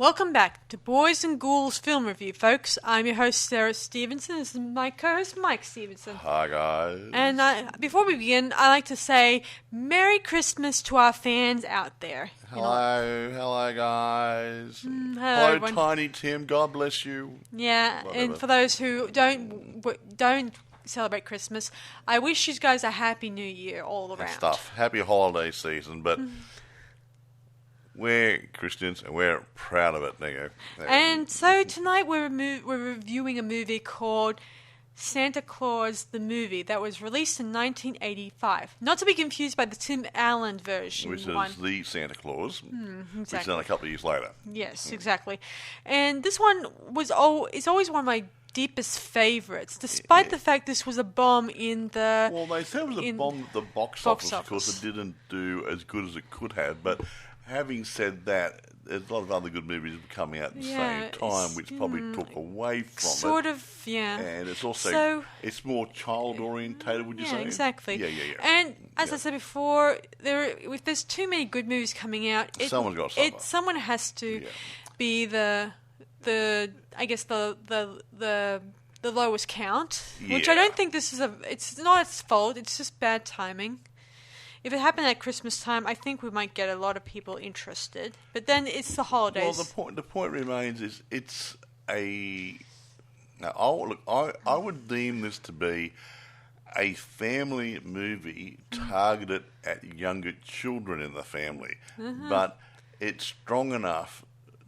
Welcome back to Boys and Ghouls Film Review, folks. I'm your host, Sarah Stephenson. This is my co-host, Mike Stephenson. Hi, guys. And before we begin, I'd like to say Merry Christmas to our fans out there. Hello, guys. Hello, everyone. Tiny Tim. God bless you. Yeah, Whatever. And for those who don't celebrate Christmas, I wish you guys a happy New Year all around. And stuff. Happy holiday season, but we're Christians and we're proud of it. There you go. And so tonight we're reviewing a movie called Santa Claus the Movie that was released in 1985. Not to be confused by the Tim Allen version. Which is the Santa Claus, exactly. which is done a couple of years later. Yes, exactly. And this one is always one of my deepest favourites, despite the fact this was a bomb in the... Well, they said it was a bomb at the box office because it didn't do as good as it could have, but having said that, there's a lot of other good movies coming out at the same time, which probably took away from it. Sort of, yeah. And it's also, it's more child-orientated, would you say? Yeah, exactly. Yeah. And as I said before, if there's too many good movies coming out, someone's got to suffer. Someone has to be the lowest count, which I don't think this is it's not its fault, it's just bad timing. If it happened at Christmas time, I think we might get a lot of people interested. But then it's the holidays. Well, the point remains is it's a... Now, I would deem this to be a family movie targeted at younger children in the family. But it's strong enough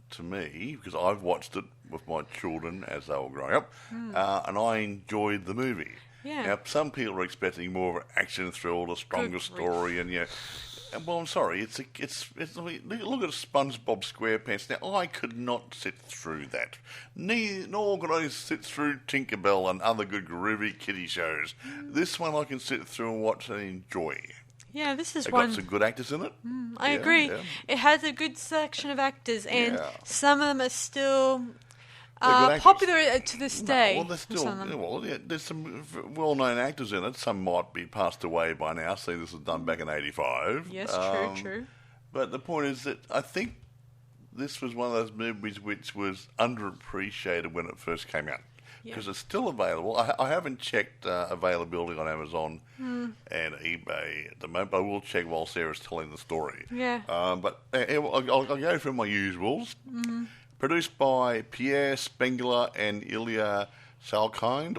to me, because I've watched it with my children as they were growing up, and I enjoyed the movie. Yeah. Now, some people are expecting more of an action thrill, a stronger story, and well, I'm sorry, it's look at SpongeBob SquarePants. Now, I could not sit through that. Nor could I sit through Tinkerbell and other good groovy kiddie shows. This one I can sit through and watch and enjoy. Yeah, this is It one... got some good actors in it. I agree. Yeah. It has a good selection of actors, and some of them are still... popular to this day. Well, there's some well-known actors in it. Some might be passed away by now, seeing this was done back in 85. Yes, true. But the point is that I think this was one of those movies which was underappreciated when it first came out. Because it's still available. I haven't checked availability on Amazon and eBay at the moment, but I will check while Sarah's telling the story. Yeah. But I'll go through my usuals. Produced by Pierre Spengler and Ilya Salkind.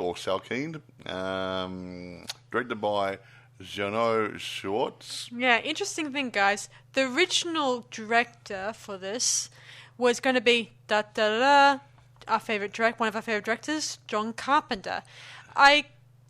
Directed by Jano Schwartz. Yeah, interesting thing, guys. The original director for this was going to be one of our favorite directors, John Carpenter. I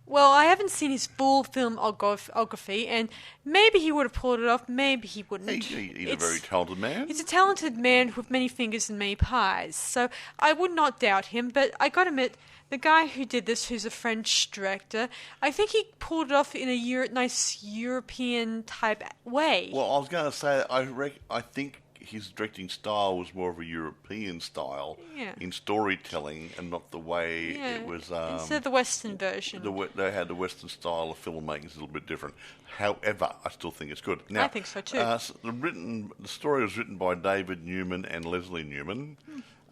haven't seen his full filmography, and maybe he would have pulled it off, maybe he wouldn't. He's a very talented man. He's a talented man with many fingers and many pies, so I would not doubt him, but I gotta admit, the guy who did this, who's a French director, I think he pulled it off in a nice European-type way. Well, I was going to say, I think his directing style was more of a European style in storytelling, and not the way it was... instead of the Western version. They had the Western style of filmmaking is a little bit different. However, I still think it's good. Now, I think so too. The story was written by David Newman and Leslie Newman,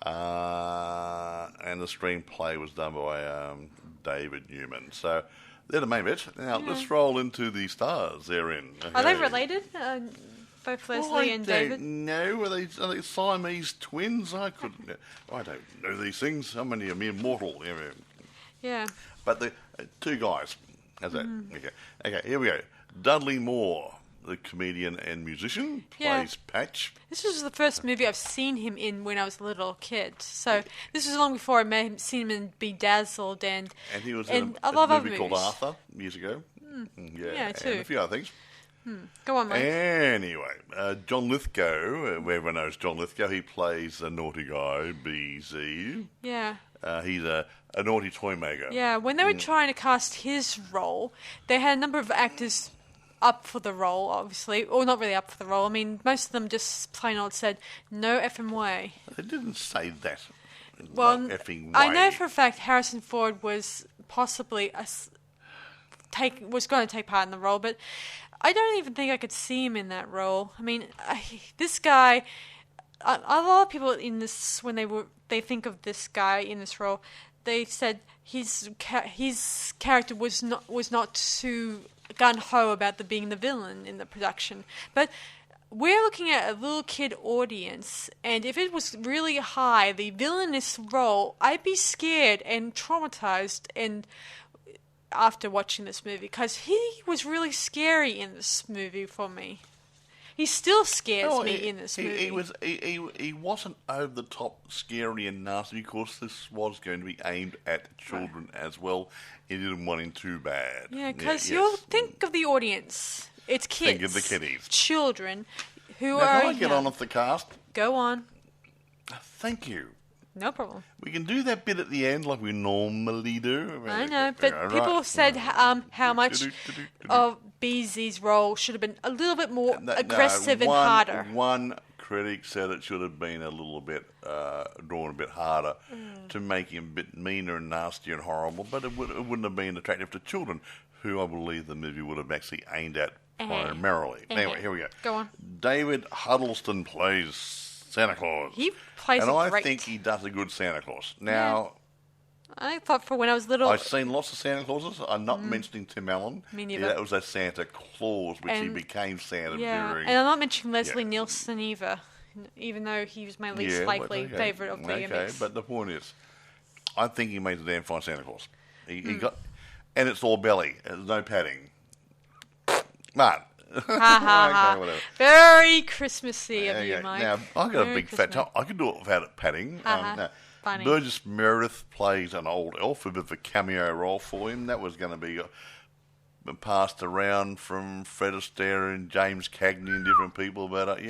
and the screenplay was done by David Newman. So they're the main bits. Now, let's roll into the stars therein. Okay. Are they related? Both Leslie and David? No, are they Siamese twins? I don't know these things. I'm only a mere mortal. Yeah. But the two guys. How's that? Okay, here we go. Dudley Moore, the comedian and musician, plays Patch. This was the first movie I've seen him in when I was a little kid. So this was long before I may have seen him in Bedazzled and he was in a movie called Arthur years ago. Yeah, too. And a few other things. Go on, Mike. Anyway, John Lithgow, everyone knows John Lithgow, he plays a naughty guy, BZ. Yeah. He's a naughty toy maker. Yeah, when they were trying to cast his role, they had a number of actors up for the role, obviously. Or not really up for the role. I mean, most of them just plain old said, no effing way. They didn't say that. Well, no effing way. I know for a fact Harrison Ford was possibly was going to take part in the role, but I don't even think I could see him in that role. I mean, this guy, a lot of people in this, when they think of this guy in this role, they said his character was not too gung ho about being the villain in the production, but we're looking at a little kid audience, and if it was really high, the villainous role, I'd be scared and traumatized and after watching this movie, because he was really scary in this movie for me. He still scares me in this movie. He wasn't over the top scary and nasty, because this was going to be aimed at children as well. He didn't want him too bad. Yeah, because you'll think of the audience. It's kids. Think of the kiddies. Children who now, are can I get on with the cast? Go on. Thank you. No problem. We can do that bit at the end like we normally do. I know, but people said how much of BZ's role should have been a little bit more aggressive and harder. One critic said it should have been a little bit drawn a bit harder to make him a bit meaner and nastier and horrible, but it wouldn't have been attractive to children, who I believe the movie would have actually aimed at primarily. Anyway, here we go. Go on. David Huddleston plays Santa Claus. He plays and I great. think he does a good Santa Claus. Now, I thought for when I was little... I've seen lots of Santa Clauses. I'm not mentioning Tim Allen. Me neither. Yeah, that was a Santa Claus, which he became Santa during... and I'm not mentioning Leslie Nielsen either, even though he was my least likely favourite of the mix. Okay, but the point is, I think he made a damn fine Santa Claus. He got... And it's all belly. There's no padding. Man. Whatever. Very Christmassy of you, Mike. Now, I've got a big fat toe. I can do it without padding. Funny. Burgess Meredith plays an old elf, a bit of a cameo role for him. That was going to be passed around from Fred Astaire and James Cagney and different people. But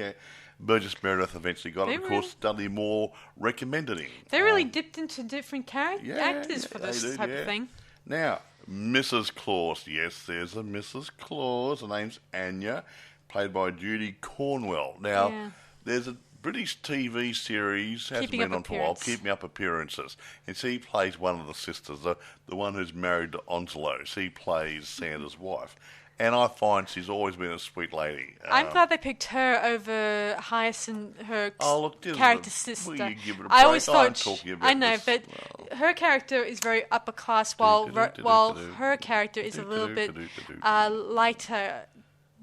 Burgess Meredith eventually got it. Of course, Dudley Moore recommended him. They really dipped into different actors for this type of thing. Now, Mrs. Claus. Yes, there's a Mrs. Claus. Her name's Anya, played by Judy Cornwell. Now, there's a British TV series, hasn't been on for a while, Keeping Up Appearances. And she plays one of the sisters, the one who's married to Onslow. She plays Santa's wife. And I find she's always been a sweet lady. I'm glad they picked her over Hyacinth, her character sister. Will you give it a break? I always thought... I'm talking about I know, but her character is very upper class, while her character is a little bit lighter,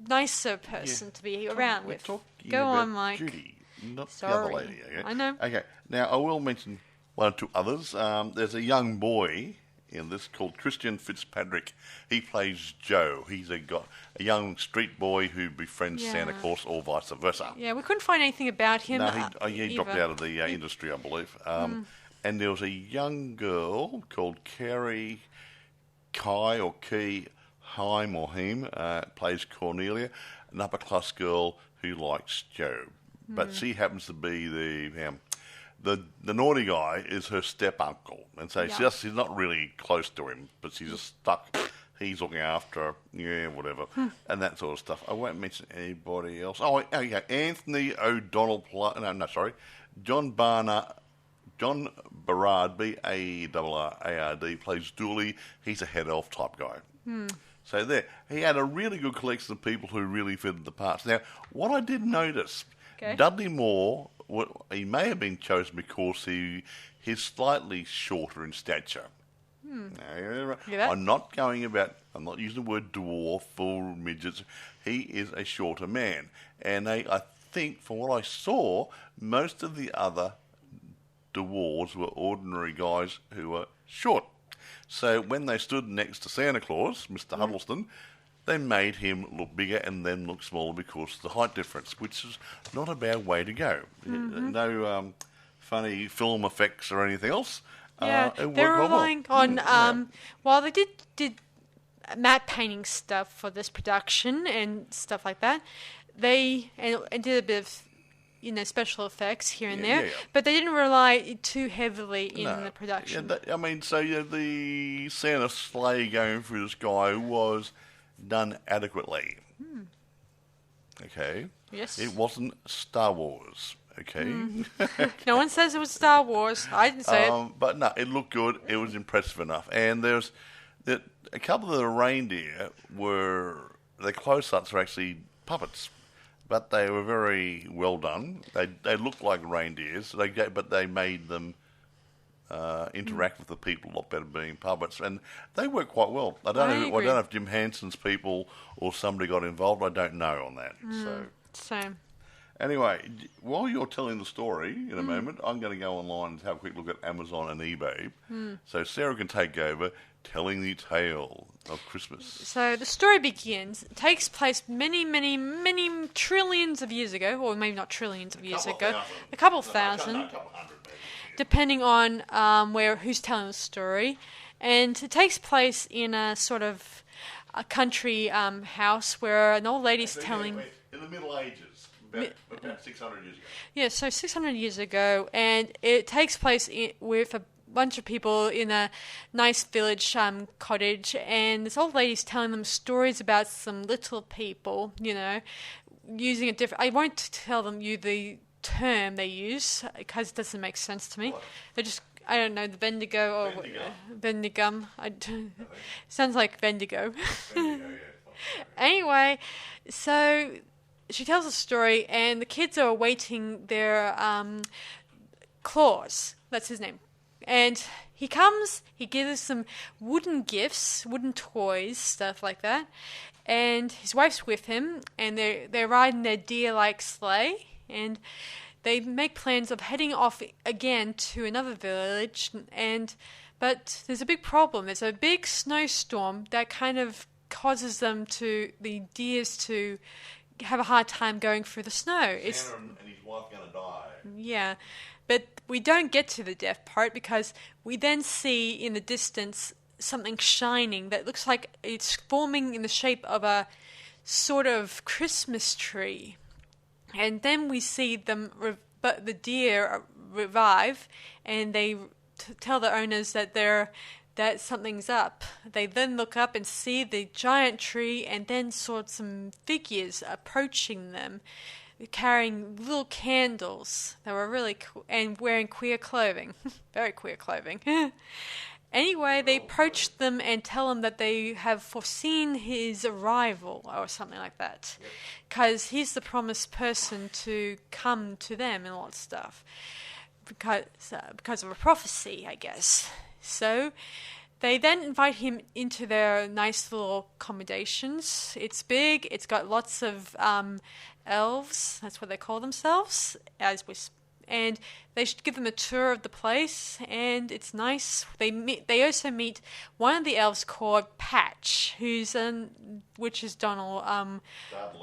nicer person to be around with. Go on, Mike. Judy, not the other lady. Okay? I know. Okay, now I will mention one or two others. There's a young boy in this called Christian Fitzpatrick. He plays Joe. He's a young street boy who befriends Santa Claus, or vice versa. Yeah, we couldn't find anything about him. No, he dropped out of the industry, I believe. And there was a young girl called Carrie Heim, plays Cornelia, an upper class girl who likes Joe. But she happens to be the naughty guy is her step uncle, and so she's not really close to him, but she's just stuck. He's looking after her, whatever, and that sort of stuff. I won't mention anybody else. Oh, okay, Anthony O'Donnell. John Barrard, Barrard, plays Dooley. He's a head elf type guy. So there, he had a really good collection of people who really fitted the parts. Now, what I did notice, Dudley Moore, he may have been chosen because he's slightly shorter in stature. I'm not using the word dwarf or midgets. He is a shorter man. And I think, from what I saw, most of the other dwarves were ordinary guys who were short. So when they stood next to Santa Claus, Mr. Huddleston, they made him look bigger and then look smaller because of the height difference, which is not a bad way to go. No funny film effects or anything else. Yeah, they're relying on... while they did matte painting stuff for this production and stuff like that, they and did a bit of special effects here and there, but they didn't rely too heavily in the production. The Santa sleigh going through the sky was done adequately. Okay. Yes. It wasn't Star Wars. Okay. No one says it was Star Wars. I didn't say it. But no, it looked good. It was impressive enough. And there's a couple of the reindeer the close-ups were actually puppets. but they were very well done. They looked like reindeers. But they made them interact with the people a lot better, being puppets, and they work quite well. I don't know if Jim Henson's people or somebody got involved. I don't know on that. Same. Anyway, while you're telling the story in a moment, I'm going to go online and have a quick look at Amazon and eBay. So Sarah can take over telling the tale of Christmas. So the story begins, it takes place many, many, many trillions of years ago, or maybe not trillions of years ago, a couple thousand, a couple hundred maybe. Depending on who's telling the story. And it takes place in a sort of a country house where an old lady's telling... In the Middle Ages, about 600 years ago. Yeah, so 600 years ago, and it takes place with a bunch of people in a nice village cottage, and this old lady's telling them stories about some little people, using a different... I won't tell them the term they use, because it doesn't make sense to me. What? They're just... I don't know, the Bendigo or Bendigum. Sounds like Bendigo. Bendigo, yeah. Anyway, so she tells a story, and the kids are awaiting their Claus. That's his name. And he comes, he gives us some wooden gifts, wooden toys, stuff like that. And his wife's with him, and they're riding their deer-like sleigh, and they make plans of heading off again to another village, but there's a big problem. There's a big snowstorm that kind of causes the deers to have a hard time going through the snow. Santa and his wife are going to die. Yeah, but we don't get to the death part because we then see in the distance something shining that looks like it's forming in the shape of a sort of Christmas tree. And then we see the deer revive, and they tell the owners that something's up. They then look up and see the giant tree, and then saw some figures approaching them, carrying little candles that were really cool, and wearing queer clothing. Very queer clothing. Anyway, they approach them and tell them that they have foreseen his arrival or something like that. Because he's the promised person to come to them and all that stuff. Because of a prophecy, I guess. So they then invite him into their nice little accommodations. It's big. It's got lots of elves. That's what they call themselves. And they should give them a tour of the place, and it's nice. They also meet one of the elves called Patch, which is Donald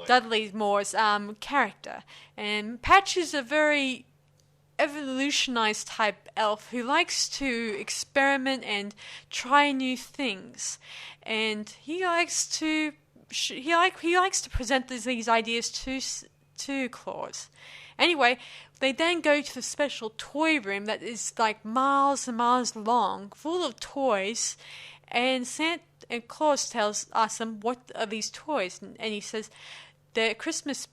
Dudley Moore's character. And Patch is a very evolutionized type elf who likes to experiment and try new things, and he likes to present these ideas to Claus. Anyway, they then go to the special toy room that is like miles and miles long, full of toys, and Claus asks them, what are these toys? And he says, they're Christmas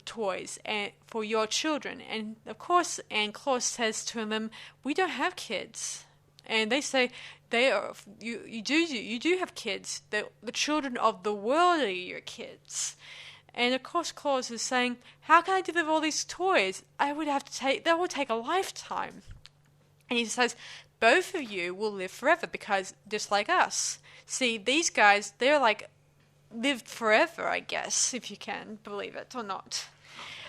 toys for your children. And of course, Claus says to them, we don't have kids. And they say, you do have kids. The children of the world are your kids. And of course, Claus is saying, how can I deliver all these toys? That would take a lifetime. And he says, both of you will live forever because just like us. See, these guys, they're like lived forever, I guess, if you can believe it or not.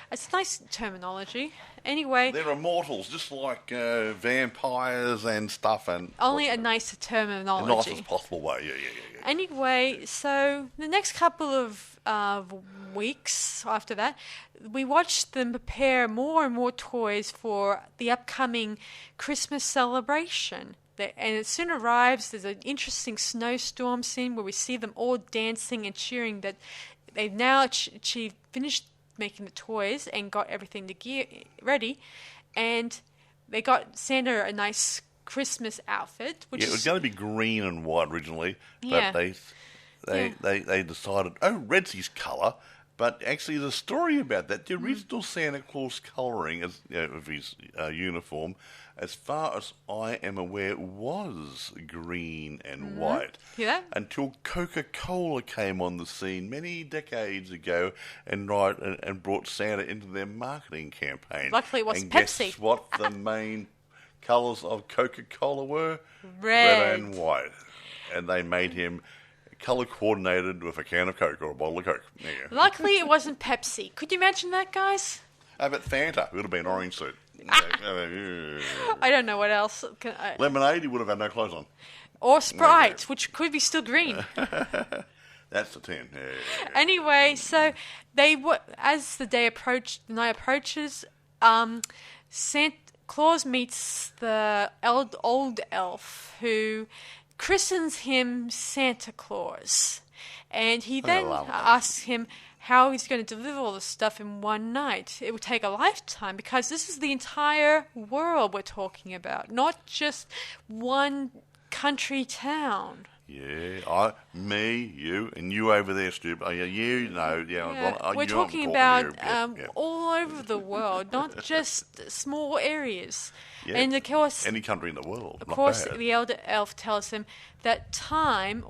It's nice terminology. Anyway, they're immortals, just like vampires and stuff. And only a nicer terminology. The nicest possible way, yeah. Anyway, so the next couple of weeks after that, we watched them prepare more and more toys for the upcoming Christmas celebration. And it soon arrives. There's an interesting snowstorm scene where we see them all dancing and cheering that they've now finished making the toys and got everything ready, and they got Santa a nice Christmas outfit. It was going to be green and white originally, but they decided, red's his colour, But actually, there's a story about that. The original Santa Claus colouring of his uniform, as far as I am aware, was green and white. Yeah. Until Coca-Cola came on the scene many decades ago and brought Santa into their marketing campaign. Luckily, it was and Pepsi. Guess what the main colours of Coca-Cola were? Red and white. And they made him colour coordinated with a can of Coke or a bottle of Coke. Yeah. Luckily, it wasn't Pepsi. Could you imagine that, guys? How about Fanta? It would have been orange suit. I don't know what else. Lemonade, he would have had no clothes on. Or Sprite, which could be still green. That's the 10. Yeah. Anyway, so as the night approaches, Santa Claus meets the old elf who christens him Santa Claus, and he then asks him how he's going to deliver all this stuff in one night. It would take a lifetime, because this is the entire world we're talking about, not just one country town. Yeah, me, you, and you over there, Stu. Oh, yeah, you know. Yeah, we're talking about all over the world, not just small areas. Yeah. And of course, any country in the world. Of course, the elder elf tells him that time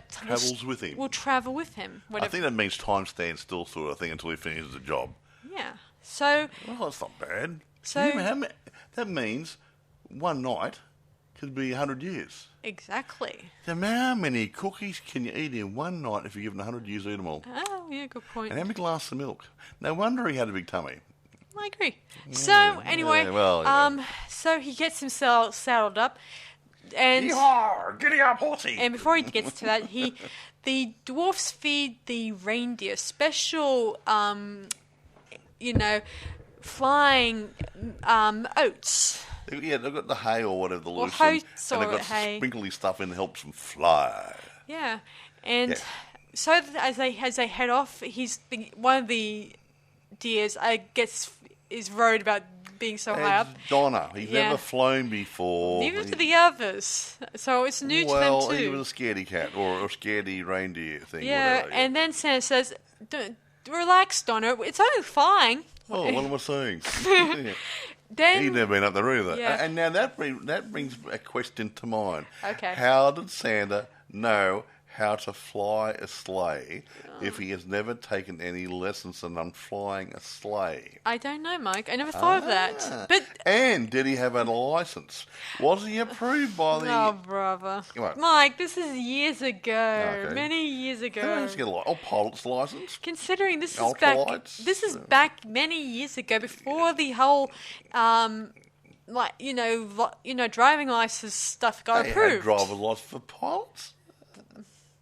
travels with him. Will travel with him. I think that means time stands still, sort of thing, until he finishes the job. Yeah. So. Well, that's not bad. So that means one night could be 100 years. Exactly. So how many cookies can you eat in one night if you're given 100 years to eat them all? Oh, yeah, good point. And how many glasses of milk? No wonder he had a big tummy. I agree. So, anyway, yeah. So he gets himself saddled up. And Yeehaw! Giddy up, horsey! And before he gets to that, the dwarfs feed the reindeer special, flying oats. Yeah, they've got the hay or whatever, Or loose, oats and or they've got hay. sprinkly stuff in that helps them fly. Yeah, and so as they head off, one of the deers is worried about being so high up. Donna, he's never flown before. Neither do the others, so it's new to them too. Well, he was a scaredy cat or a scaredy reindeer thing. Yeah, whatever. and then Santa says, "Relax, Donna. It's only flying." Oh, what am I saying? Then, he'd never been up there either. Yeah. And now that brings a question to mind. Okay. How did Santa know how to fly a sleigh if he has never taken any lessons on flying a sleigh? I don't know, Mike. I never thought of that. And did he have a license? Was he approved by the... Oh, brother. Mike, this is years ago. Okay. Many years ago. Who get a pilot's license? Considering this is back many years ago, before the whole... driving license stuff got approved. They had driver's license for pilots?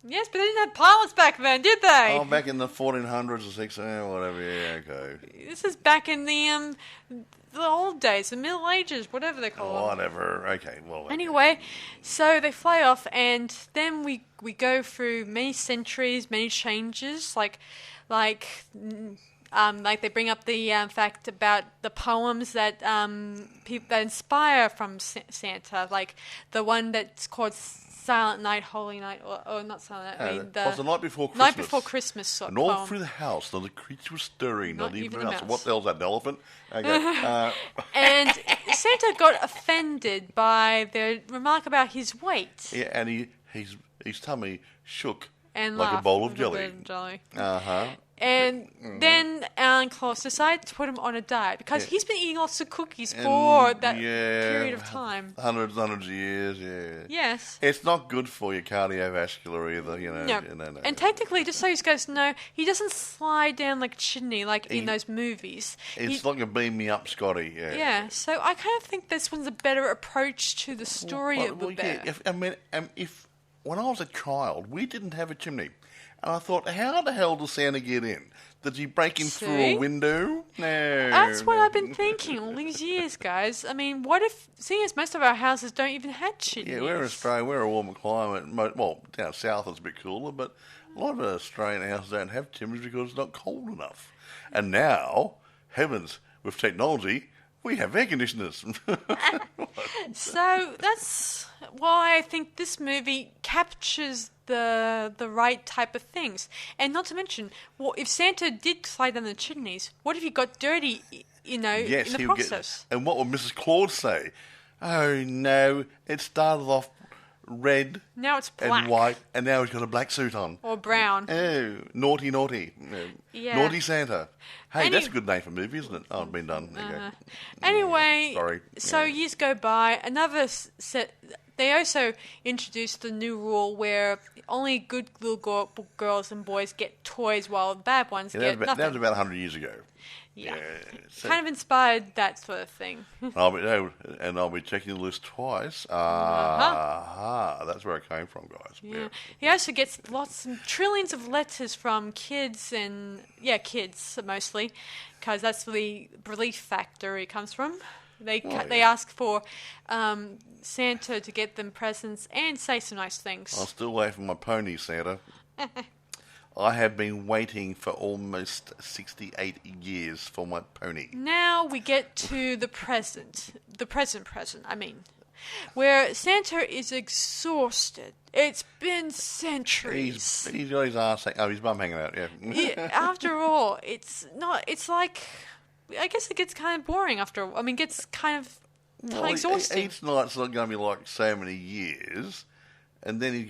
Yes, but they didn't have pilots back then, did they? Oh, back in the 1400s or 1600s, whatever. Yeah, okay. This is back in the old days, the Middle Ages, whatever they call them. Whatever. Okay. Well. Anyway, so they fly off, and then we go through many centuries, many changes, like they bring up the fact about the poems that people that inspire from Santa, like the one that's called Silent Night, Holy Night, or not Silent Night. Was the Night Before Christmas. Night Before Christmas. And all through the house, not a creature was stirring, not even a mouse. mouse. What the hell's that, an elephant? Okay. And Santa got offended by the remark about his weight. Yeah, and his tummy shook and like a bowl of jelly. Uh-huh. And then Alan Claus decided to put him on a diet because he's been eating lots of cookies for that period of time. Hundreds of years, yeah. Yes. It's not good for your cardiovascular either, No. And technically, just so you guys know, he doesn't slide down like a chimney like in those movies. It's like a beam me up, Scotty. Yeah. Yeah. So I kind of think this one's a better approach to the story of the bear. If when I was a child, we didn't have a chimney. And I thought, how the hell does Santa get in? Did he break in through a window? No. That's what I've been thinking all these years, guys. I mean, what if, seeing as most of our houses don't even have chimneys? Yeah, we're in Australia, we're a warmer climate. Well, down south it's a bit cooler, but a lot of Australian houses don't have chimneys because it's not cold enough. And now, heavens, with technology, We have air conditioners. So that's why I think this movie captures the right type of things. And not to mention, well, if Santa did slide down the chimneys, what if he got dirty, Yes, in the he would process? and what would Mrs. Claus say? Oh no, it started off red Now it's black. and white, and now he's got a black suit on. Or brown. Oh, naughty, naughty. Yeah. Naughty Santa. Hey, that's a good name for a movie, isn't it? Oh, it's been done. Okay. Anyway, Sorry. so Yeah. years go by. Another set. They also introduced the new rule where only good little girls and boys get toys, while the bad ones get nothing. That was about 100 years ago. Yeah. So Kind of inspired that sort of thing. I'll be checking the list twice. That's where it came from, guys. Yeah. He also gets trillions of letters from kids kids mostly, because that's the relief factor it comes from. They ask for Santa to get them presents and say some nice things. I'm still waiting for my pony, Santa. I have been waiting for almost 68 years for my pony. Now we get to the present, I mean, where Santa is exhausted. It's been centuries. He's got his ass. His bum hanging out. Yeah. After all, it's like, I guess it gets kind of boring after. I mean, it gets kind of exhausting. Each night's not going to be like so many years, and then each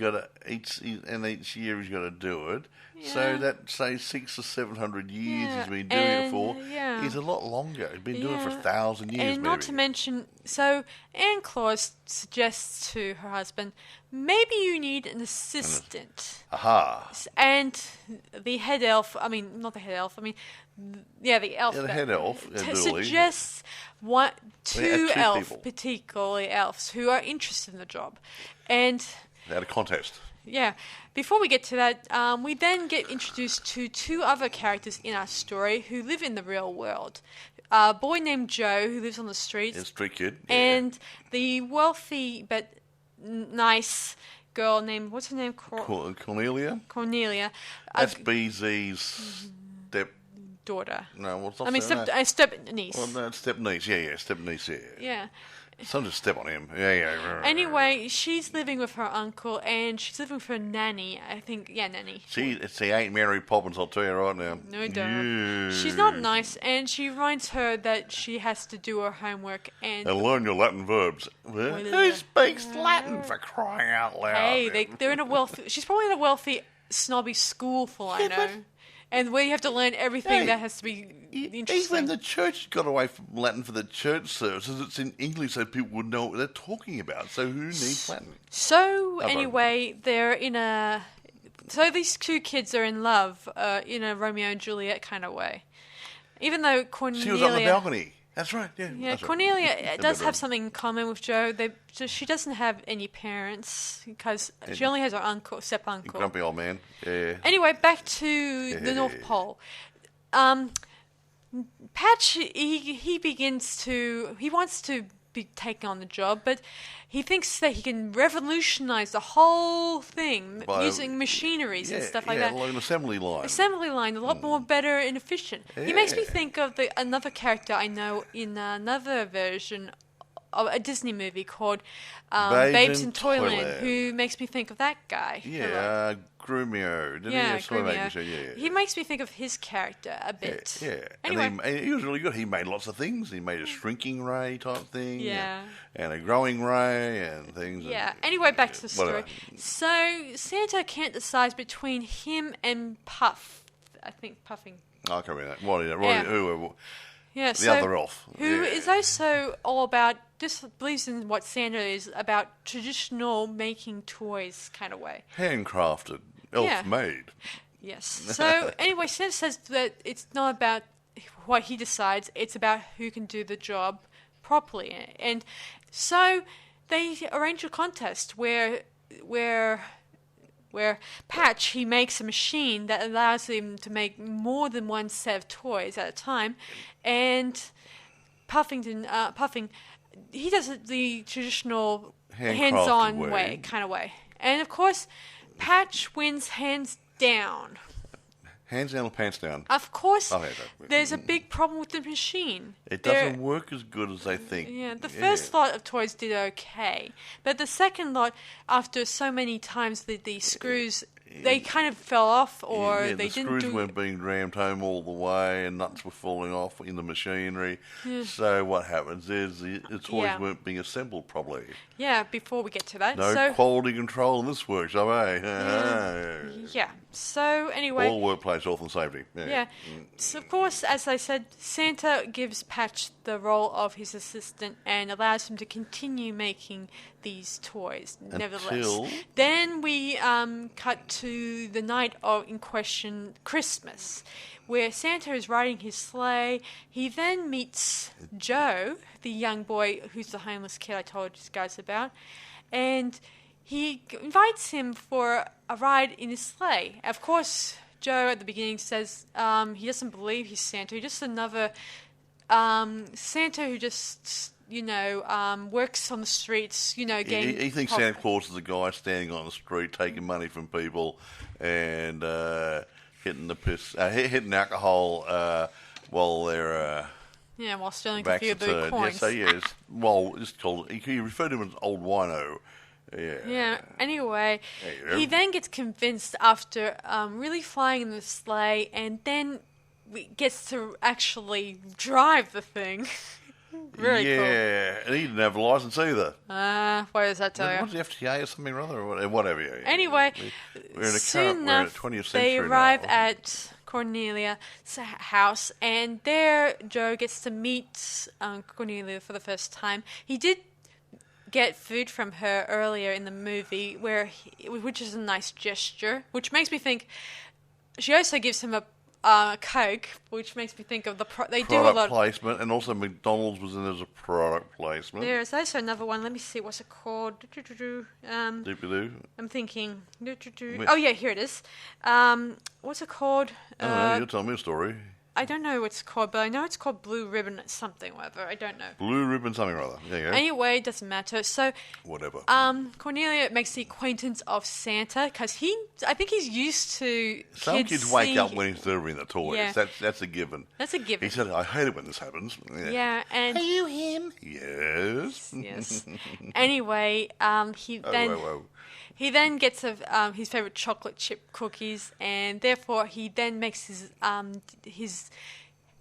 year he's got to do it. Yeah. So that, say, 600 or 700 years Yeah, he's been doing it for. yeah. Is a lot longer. He's been doing it for 1,000 years, And not to mention, so Anne Claus suggests to her husband, maybe you need an assistant. Aha. And the head elf, I mean, not the head elf, I mean, the elf. Yeah, the head elf, Billy. Suggests two people. particularly elves, who are interested in the job. And They had a contest. yeah. Before we get to that, we then get introduced to two other characters in our story who live in the real world. A boy named Joe, who lives on the streets. Yeah, street kid. Yeah. And the wealthy but nice girl named, what's her name? Cornelia? Cornelia. That's BZ's step... Daughter. No, what's that? I mean, step niece. Well, no, step niece. Yeah, step niece. Yeah. Yeah. Someone just step on him. Yeah. Anyway, she's living with her uncle, and she's living with her nanny. I think, nanny. She ain't Mary Poppins, I'll tell you right now. No, don't. Yeah. She's not nice, and she reminds her that she has to do her homework and learn your Latin verbs. Who speaks Latin, for crying out loud? hey, they're in a wealthy. She's probably in a wealthy, snobby school, for all I know. And where you have to learn everything that has to be interesting. Even the church got away from Latin for the church services. It's in English so people would know what they're talking about. So who needs Latin? So anyway, they're in a. So these two kids are in love, in a Romeo and Juliet kind of way. Even though Cornelia. She was on the balcony. That's right. Yeah. Yeah, that's Cornelia right. does have something in common with Joe. She doesn't have any parents because she only has her step uncle. Grumpy old man. Yeah. Anyway, back to the North Pole. Patch, he wants to be taken on the job, but he thinks that he can revolutionize the whole thing using machineries and stuff like that. Like an assembly line. Assembly line, a lot more better and efficient. He makes me think of another character I know in another version of a Disney movie called Babes in Toyland, who makes me think of that guy. Yeah, Grumio. Grumio. He makes me think of his character a bit. Yeah. Anyway. And he was really good. He made lots of things. He made a shrinking ray type thing. Yeah. And a growing ray and things. Yeah. Anyway, back to the story. Whatever. So Santa can't decide between him and Puff. I think Puffing. I can't remember that. Who? Yeah, the other elf. Who is also all about, believes in what Santa is, about traditional making toys kind of way. Handcrafted. Elf-made. Yes. So, anyway, Santa says that it's not about what he decides, it's about who can do the job properly. And so, they arrange a contest where Patch, he makes a machine that allows him to make more than one set of toys at a time, and Puffing, he does it the traditional hands-on way, kind of way. And of course, Patch wins hands down. Hands down or pants down? Of course, Oh, yeah, that- there's a big problem with the machine. It doesn't work as good as they think. Yeah, the first lot of toys did okay, but the second lot, after so many times the screws, they kind of fell off, or Yeah, they the didn't screws do. weren't being rammed home all the way, and nuts were falling off in the machinery. So what happens is the toys Yeah. weren't being assembled properly. Yeah, before we get to that, No so quality control in this workshop, eh? yeah. So anyway, All workplace health and safety. yeah. So of course, as I said, Santa gives Patch the role of his assistant and allows him to continue making these toys. Nevertheless, then we cut to the night of in question, Christmas, where Santa is riding his sleigh. He then meets Joe, the young boy who's the homeless kid I told you guys about, and he invites him for a ride in his sleigh. Of course, Joe at the beginning says he doesn't believe he's Santa. He's just another Santa who just, works on the streets, getting... He thinks Santa Claus is a guy standing on the street taking money from people and hitting the piss, hitting alcohol while they're... while stealing a few of the coins. Yeah, so yes, well, it's called. He referred to him as old wino. Yeah. Yeah. Anyway, Yeah. he then gets convinced after really flying in the sleigh, and then gets to actually drive the thing. Very cool. Yeah, and he didn't have a license either. What does that tell you? What's the FTA or something or other? Or whatever. Yeah. Anyway, we're in a soon we're in enough, 20th century they arrive now. at Cornelia's house, and there Joe gets to meet Cornelia for the first time. He did get food from her earlier in the movie, which is a nice gesture, which makes me think she also gives him a Coke, which makes me think of they do a product lot. placement, and also McDonald's was in as a product placement. There's also another one. Let me see. What's it called? Doop-a-doo. I'm thinking. Oh yeah, here it is. What's it called? You'll tell me a story. I don't know what it's called, but I know it's called Blue Ribbon something, whatever. I don't know. Blue ribbon something or other. There you go. Anyway, it doesn't matter. So, Whatever. Cornelia makes the acquaintance of Santa because I think he's used to Some kids wake up when he's delivering the toys. Yeah. That's a given. That's a given. He said, "I hate it when this happens." Yeah, and Are you him? Yes. yes. Anyway, he then gets his favorite chocolate chip cookies, and therefore he then makes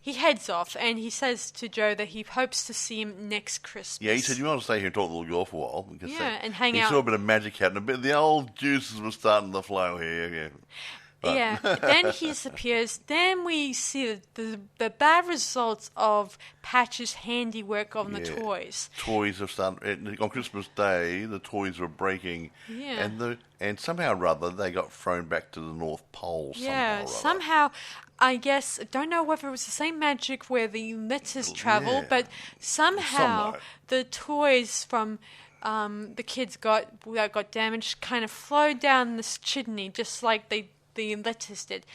he heads off, and he says to Joe that he hopes to see him next Christmas. Yeah, he said, "You want to stay here and talk to the little girl for a while?" Because and hang he out. saw a bit of magic happening. But the old juices were starting to flow here. Yeah. Yeah, then he disappears. Then we see the bad results of Patch's handiwork on the toys. Toys have started on Christmas Day. The toys were breaking, and somehow or other they got thrown back to the North Pole. Somehow, I guess, I don't know whether it was the same magic where the letters travel, but somehow the toys from the kids that got damaged kind of flowed down this chimney, just like the letters did,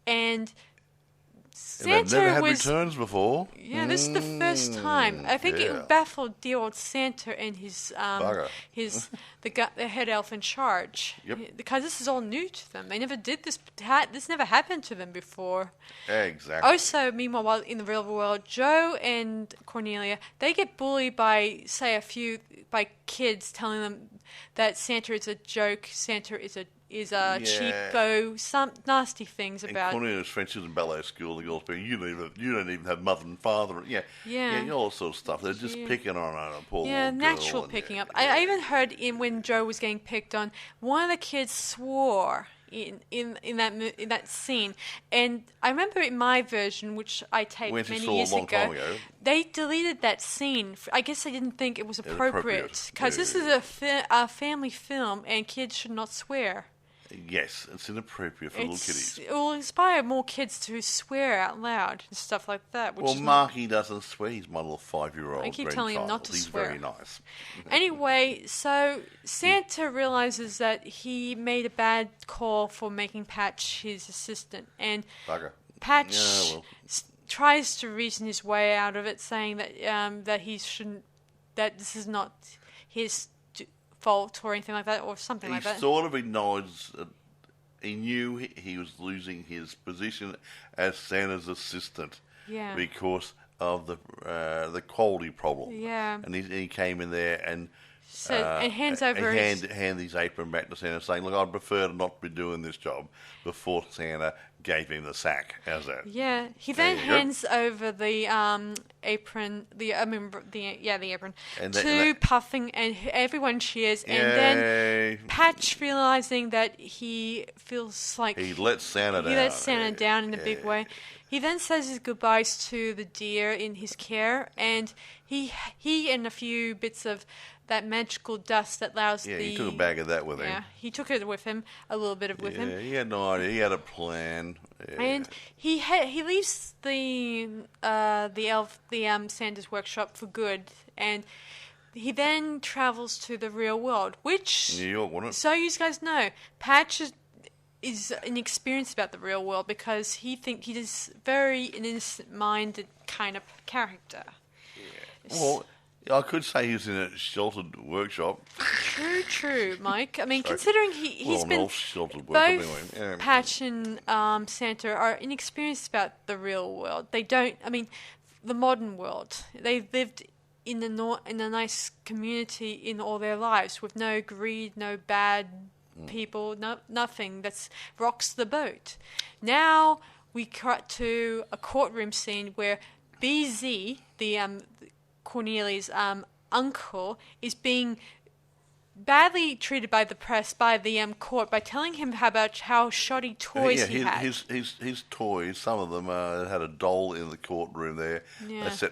and Santa they've never had returns before. Yeah, this is the first time. I think it baffled the old Santa and his the head elf in charge. Yep. Because this is all new to them. They never did this. This never happened to them before. Exactly. Also, meanwhile, in the real world, Joe and Cornelia, they get bullied by by kids telling them that Santa is a joke. Santa is a cheapo, some nasty things about. And Cornelia's French is in ballet school. The girls being, you don't even have mother and father. Yeah, all sorts of stuff. They're just picking on a poor little girl. Natural picking up. I even heard when Joe was getting picked on, one of the kids swore in that scene, and I remember in my version, which I taped many years ago, they deleted that scene. I guess they didn't think it was appropriate because this is a family film, and kids should not swear. Yes, it's inappropriate for little kiddies. It will inspire more kids to swear out loud and stuff like that. Well, Marky doesn't swear. He's my little 5-year-old. I keep telling him not to swear. He's very nice. Anyway, so Santa realizes that he made a bad call for making Patch his assistant, and Patch tries to reason his way out of it, saying that he shouldn't, that this is not his fault or anything like that, or something like that. He sort of acknowledged he knew he was losing his position as Santa's assistant because of the quality problem. Yeah. And he came in there and and hands over hand his apron back to Santa, saying, "Look, I'd prefer to not be doing this job." Before Santa gave him the sack. How's that? Yeah, he then hands over the apron, the apron to Puffing, and everyone cheers. Yay. And then Patch, realizing that he feels like he let Santa down in a big way. He then says his goodbyes to the deer in his care, and he and a few bits of that magical dust that allows he took a bag of that with him. Yeah, he took it with him, a little bit of with him. Yeah, he had no idea. He had a plan. Yeah. And he leaves the Santa's workshop for good, and he then travels to the real world, which New York, wasn't it? So you guys know, Patch is inexperienced about the real world because he's very an innocent-minded kind of character. Yeah. Well, I could say he was in a sheltered workshop. True, Mike. I mean, considering he's been both Patch and Santa are inexperienced about the real world. They don't. I mean, the modern world. They've lived in a nice community in all their lives with no greed, no bad people, nothing that rocks the boat. Now we cut to a courtroom scene where BZ, the Cornelia's uncle, is being badly treated by the press, by the court, by telling him about how shoddy toys he had. His toys, some of them had a doll in the courtroom there. Yeah. They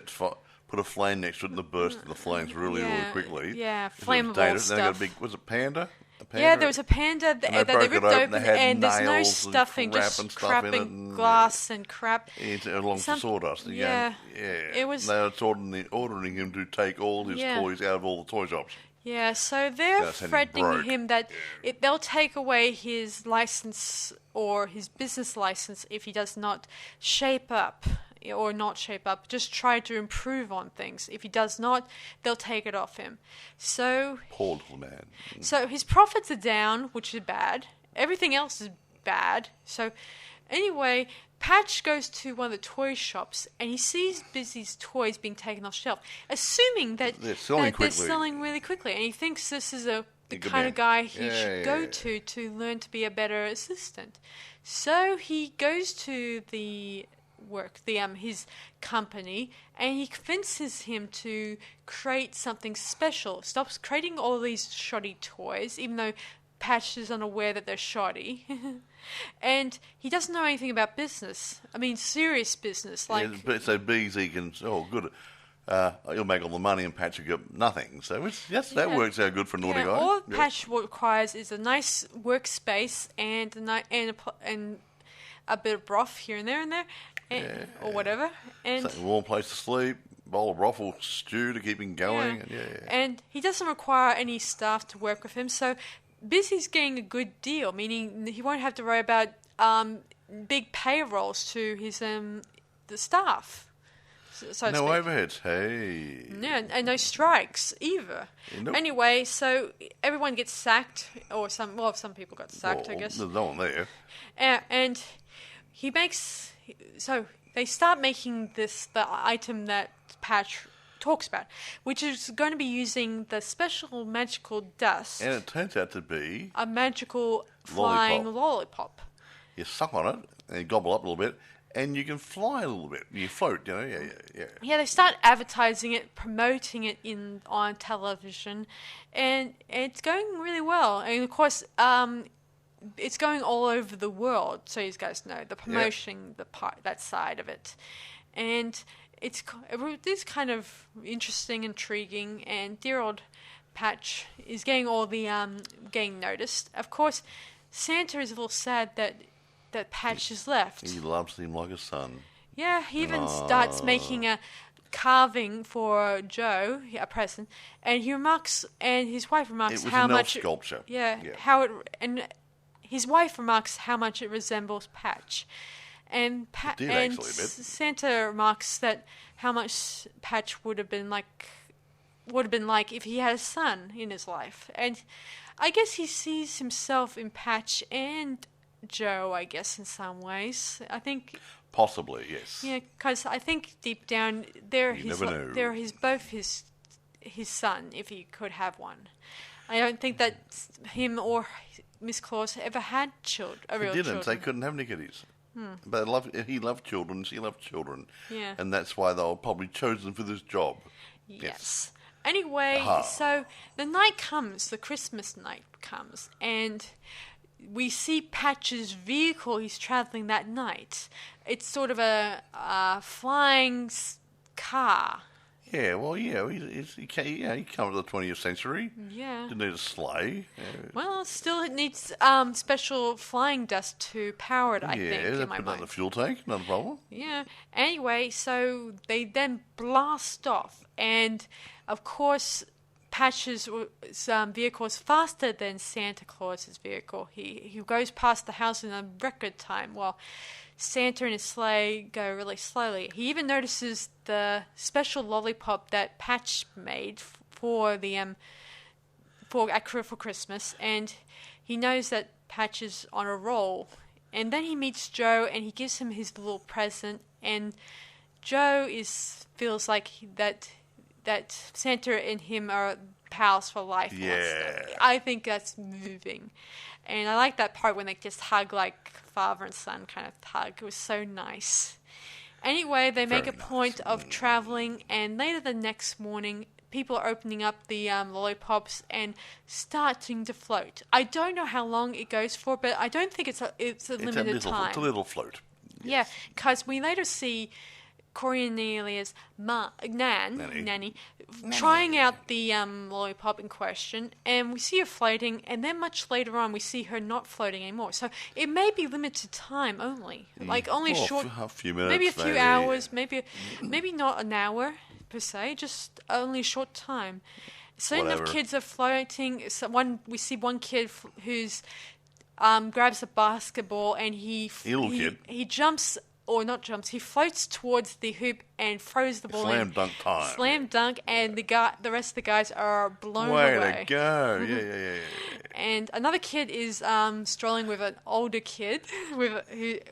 put a flame next to it and they burst the flames really quickly. Yeah, flammable stuff. Then they got a big, was it panda? Yeah, there was a panda that they ripped open, and there's no stuffing, just crap and glass and crap. Along with the sawdust. Yeah. It was. They were ordering him to take all his toys out of all the toy shops. Yeah, so they're threatening him that they'll take away his license or his business license if he does not shape up. Or not shape up, just try to improve on things. If he does not, they'll take it off him. So poor little man. So his profits are down, which is bad. Everything else is bad. So anyway, Patch goes to one of the toy shops and he sees Busy's toys being taken off shelf, assuming that they're selling really quickly. And he thinks this is the kind of guy he should go to learn to be a better assistant. So he goes to his company, and he convinces him to create something special. Stops creating all these shoddy toys, even though Patch is unaware that they're shoddy. And he doesn't know anything about business. I mean, serious business. So BZ can, good. He'll make all the money and Patch will get nothing. So that works out good for a naughty guy. All Patch requires is a nice workspace and a bit of broth here and there. Or whatever, and a warm place to sleep, bowl of broth or stew to keep him going, and he doesn't require any staff to work with him. So Busy's getting a good deal, meaning he won't have to worry about big payrolls to his the staff. So no overheads, hey. Yeah, and no strikes either. Nope. Anyway, so everyone gets sacked, or some people got sacked, I guess. There's no one there. And he makes. So they start making the item that Patch talks about, which is going to be using the special magical dust. And it turns out to be a magical flying lollipop. You suck on it and you gobble up a little bit, and you can fly a little bit. You float, Yeah, they start advertising it, promoting it on television, and it's going really well. And of course, it's going all over the world, so you guys know the promotion, that side of it, and it is kind of interesting, intriguing, and dear old Patch is getting all the getting noticed. Of course, Santa is a little sad that Patch has left. He loves him like a son. Yeah, he even starts making a carving for Joe, a present, and his wife remarks how much sculpture. His wife remarks how much it resembles Patch, and Santa remarks that how much Patch would have been like if he had a son in his life, and I guess he sees himself in Patch and Joe, I guess, in some ways. I think, Possibly, yes. yeah, because I think deep down they're You never know. both his son, if he could have one. I don't think that him or Miss Claus ever had real They didn't. children. They couldn't have any kiddies. But he loved children. She loved children. Yeah. And that's why they were probably chosen for this job. Yes. Anyway, Aha. so the night comes, the Christmas night comes, and we see Patch's vehicle. He's traveling that night. It's sort of a flying car. Yeah, well, yeah, he came to the 20th century. Yeah. Didn't need a sleigh. Well, still it needs special flying dust to power it, I think, in my put that in mind. the fuel tank, not a problem. Yeah. Anyway, so they then blast off, and of course, Patch's vehicle is faster than Santa Claus's vehicle. He goes past the house in a record time, while Santa and his sleigh go really slowly. He even notices the special lollipop that Patch made for Christmas, and he knows that Patch is on a roll. And then he meets Joe, and he gives him his little present. And Joe feels like that Santa and him are pals for life. Yeah. I think that's moving. And I like that part when they just hug like father and son kind of hug. It was so nice. Anyway, they make a point of traveling, and later the next morning, people are opening up the lollipops and starting to float. I don't know how long it goes for, but I don't think it's a limited time. It's a little float. Yeah, because we later see Cornelia's nanny, trying out the lollipop in question, and we see her floating, and then much later on we see her not floating anymore. So it may be limited time only, like only short, a few minutes, maybe a few hours, maybe not an hour per se, just only a short time. So enough Whatever. kids are floating. We see one kid who's grabs a basketball, and he jumps. Or not jumps, he floats towards the hoop and throws the ball Slam in. dunk time. Slam dunk, and the rest of the guys are blown Way away. to go. Yeah. And another kid is strolling with an older kid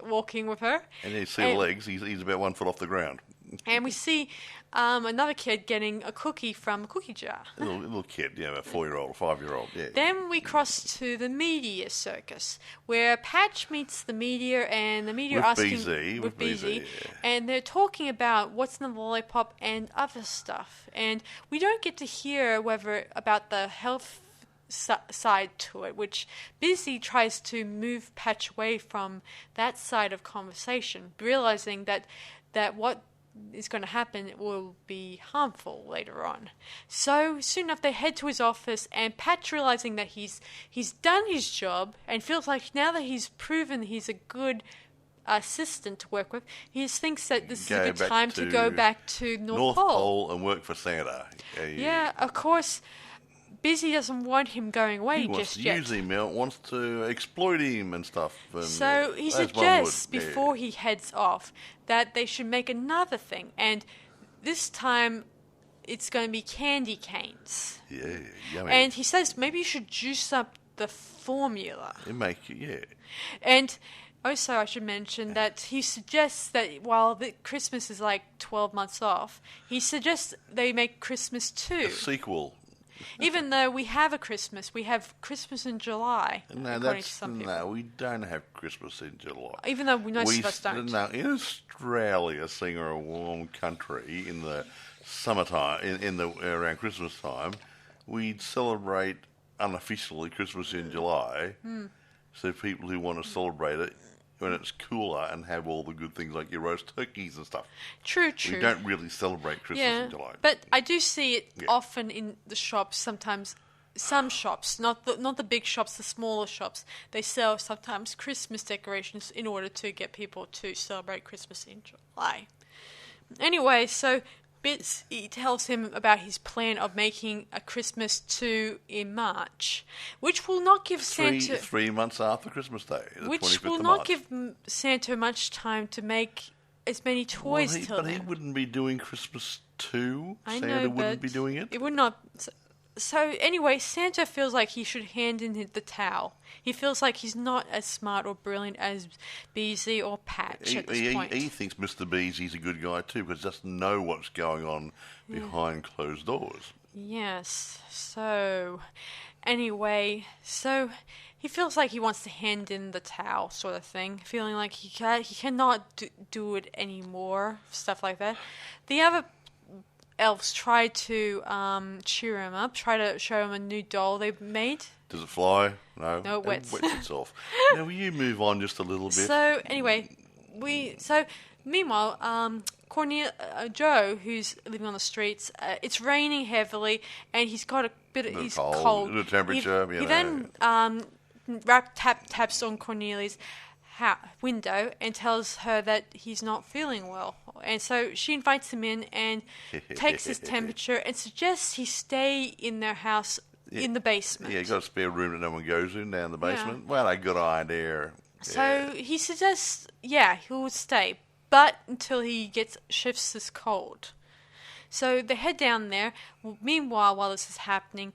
walking with her. And you see the legs, he's about 1 foot off the ground. And we see another kid getting a cookie from a cookie jar. A little kid, a 4-year-old, 5-year-old, yeah. Then we cross to the meteor circus, where Patch meets the meteor, and the meteor asking with BZ, yeah. and they're talking about what's in the lollipop and other stuff. And we don't get to hear about the health side to it, which Busy tries to move Patch away from that side of conversation, realizing that what is going to happen will be harmful later on. So soon enough they head to his office, and Patch, realizing that he's done his job and feels like now that he's proven he's a good assistant to work with, he just thinks that this is a good time to go back to North Pole and work for Santa. Yeah, of course Busy doesn't want him going away He wants to use him, wants to exploit him and stuff. And so he suggests before he heads off that they should make another thing, and this time it's going to be candy canes. Yeah, yummy. And he says maybe you should juice up the formula. Yeah. And also I should mention that he suggests that while Christmas is like 12 months off, he suggests they make Christmas 2. A sequel. Even though we have Christmas in July, according to some people. No, we don't have Christmas in July. Even though most of us don't. No, in Australia, seeing a warm country in the summertime, around Christmas time, we'd celebrate unofficially Christmas in July. So people who want to celebrate it when it's cooler and have all the good things like your roast turkeys and stuff. True. We don't really celebrate Christmas in July. But I do see it often in the shops. Sometimes, some shops, not the big shops, the smaller shops, they sell sometimes Christmas decorations in order to get people to celebrate Christmas in July. Anyway, so he tells him about his plan of making a Christmas 2 in March, which will not give Santa 3 months after Christmas Day, the which 25th will of not March. give Santa much time to make as many toys till But then. he wouldn't be doing Christmas 2. I Santa know, wouldn't but be doing it. It would not. So anyway, Santa feels like he should hand in the towel. He feels like he's not as smart or brilliant as Beezy or Patch at this point. He thinks Mr. Beezy's a good guy too, because he doesn't know what's going on behind closed doors. Yes. So anyway, he feels like he wants to hand in the towel, sort of thing, feeling like he cannot do it anymore, stuff like that. The other elves try to cheer him up, try to show him a new doll they've made. Does it fly? No. No, it wets. It wets itself. Now, will you move on just a little bit? So anyway, meanwhile, Joe, who's living on the streets, it's raining heavily, and he's got he's cold. The temperature. He then taps on Cornelia's window and tells her that he's not feeling well. And so she invites him in and takes his temperature and suggests he stay in their house in the basement. Yeah, got a spare room that no one goes in down the basement. Yeah. Well, a good idea. So he suggests, he'll stay, but until he shifts this cold. So they head down there. Meanwhile, while this is happening,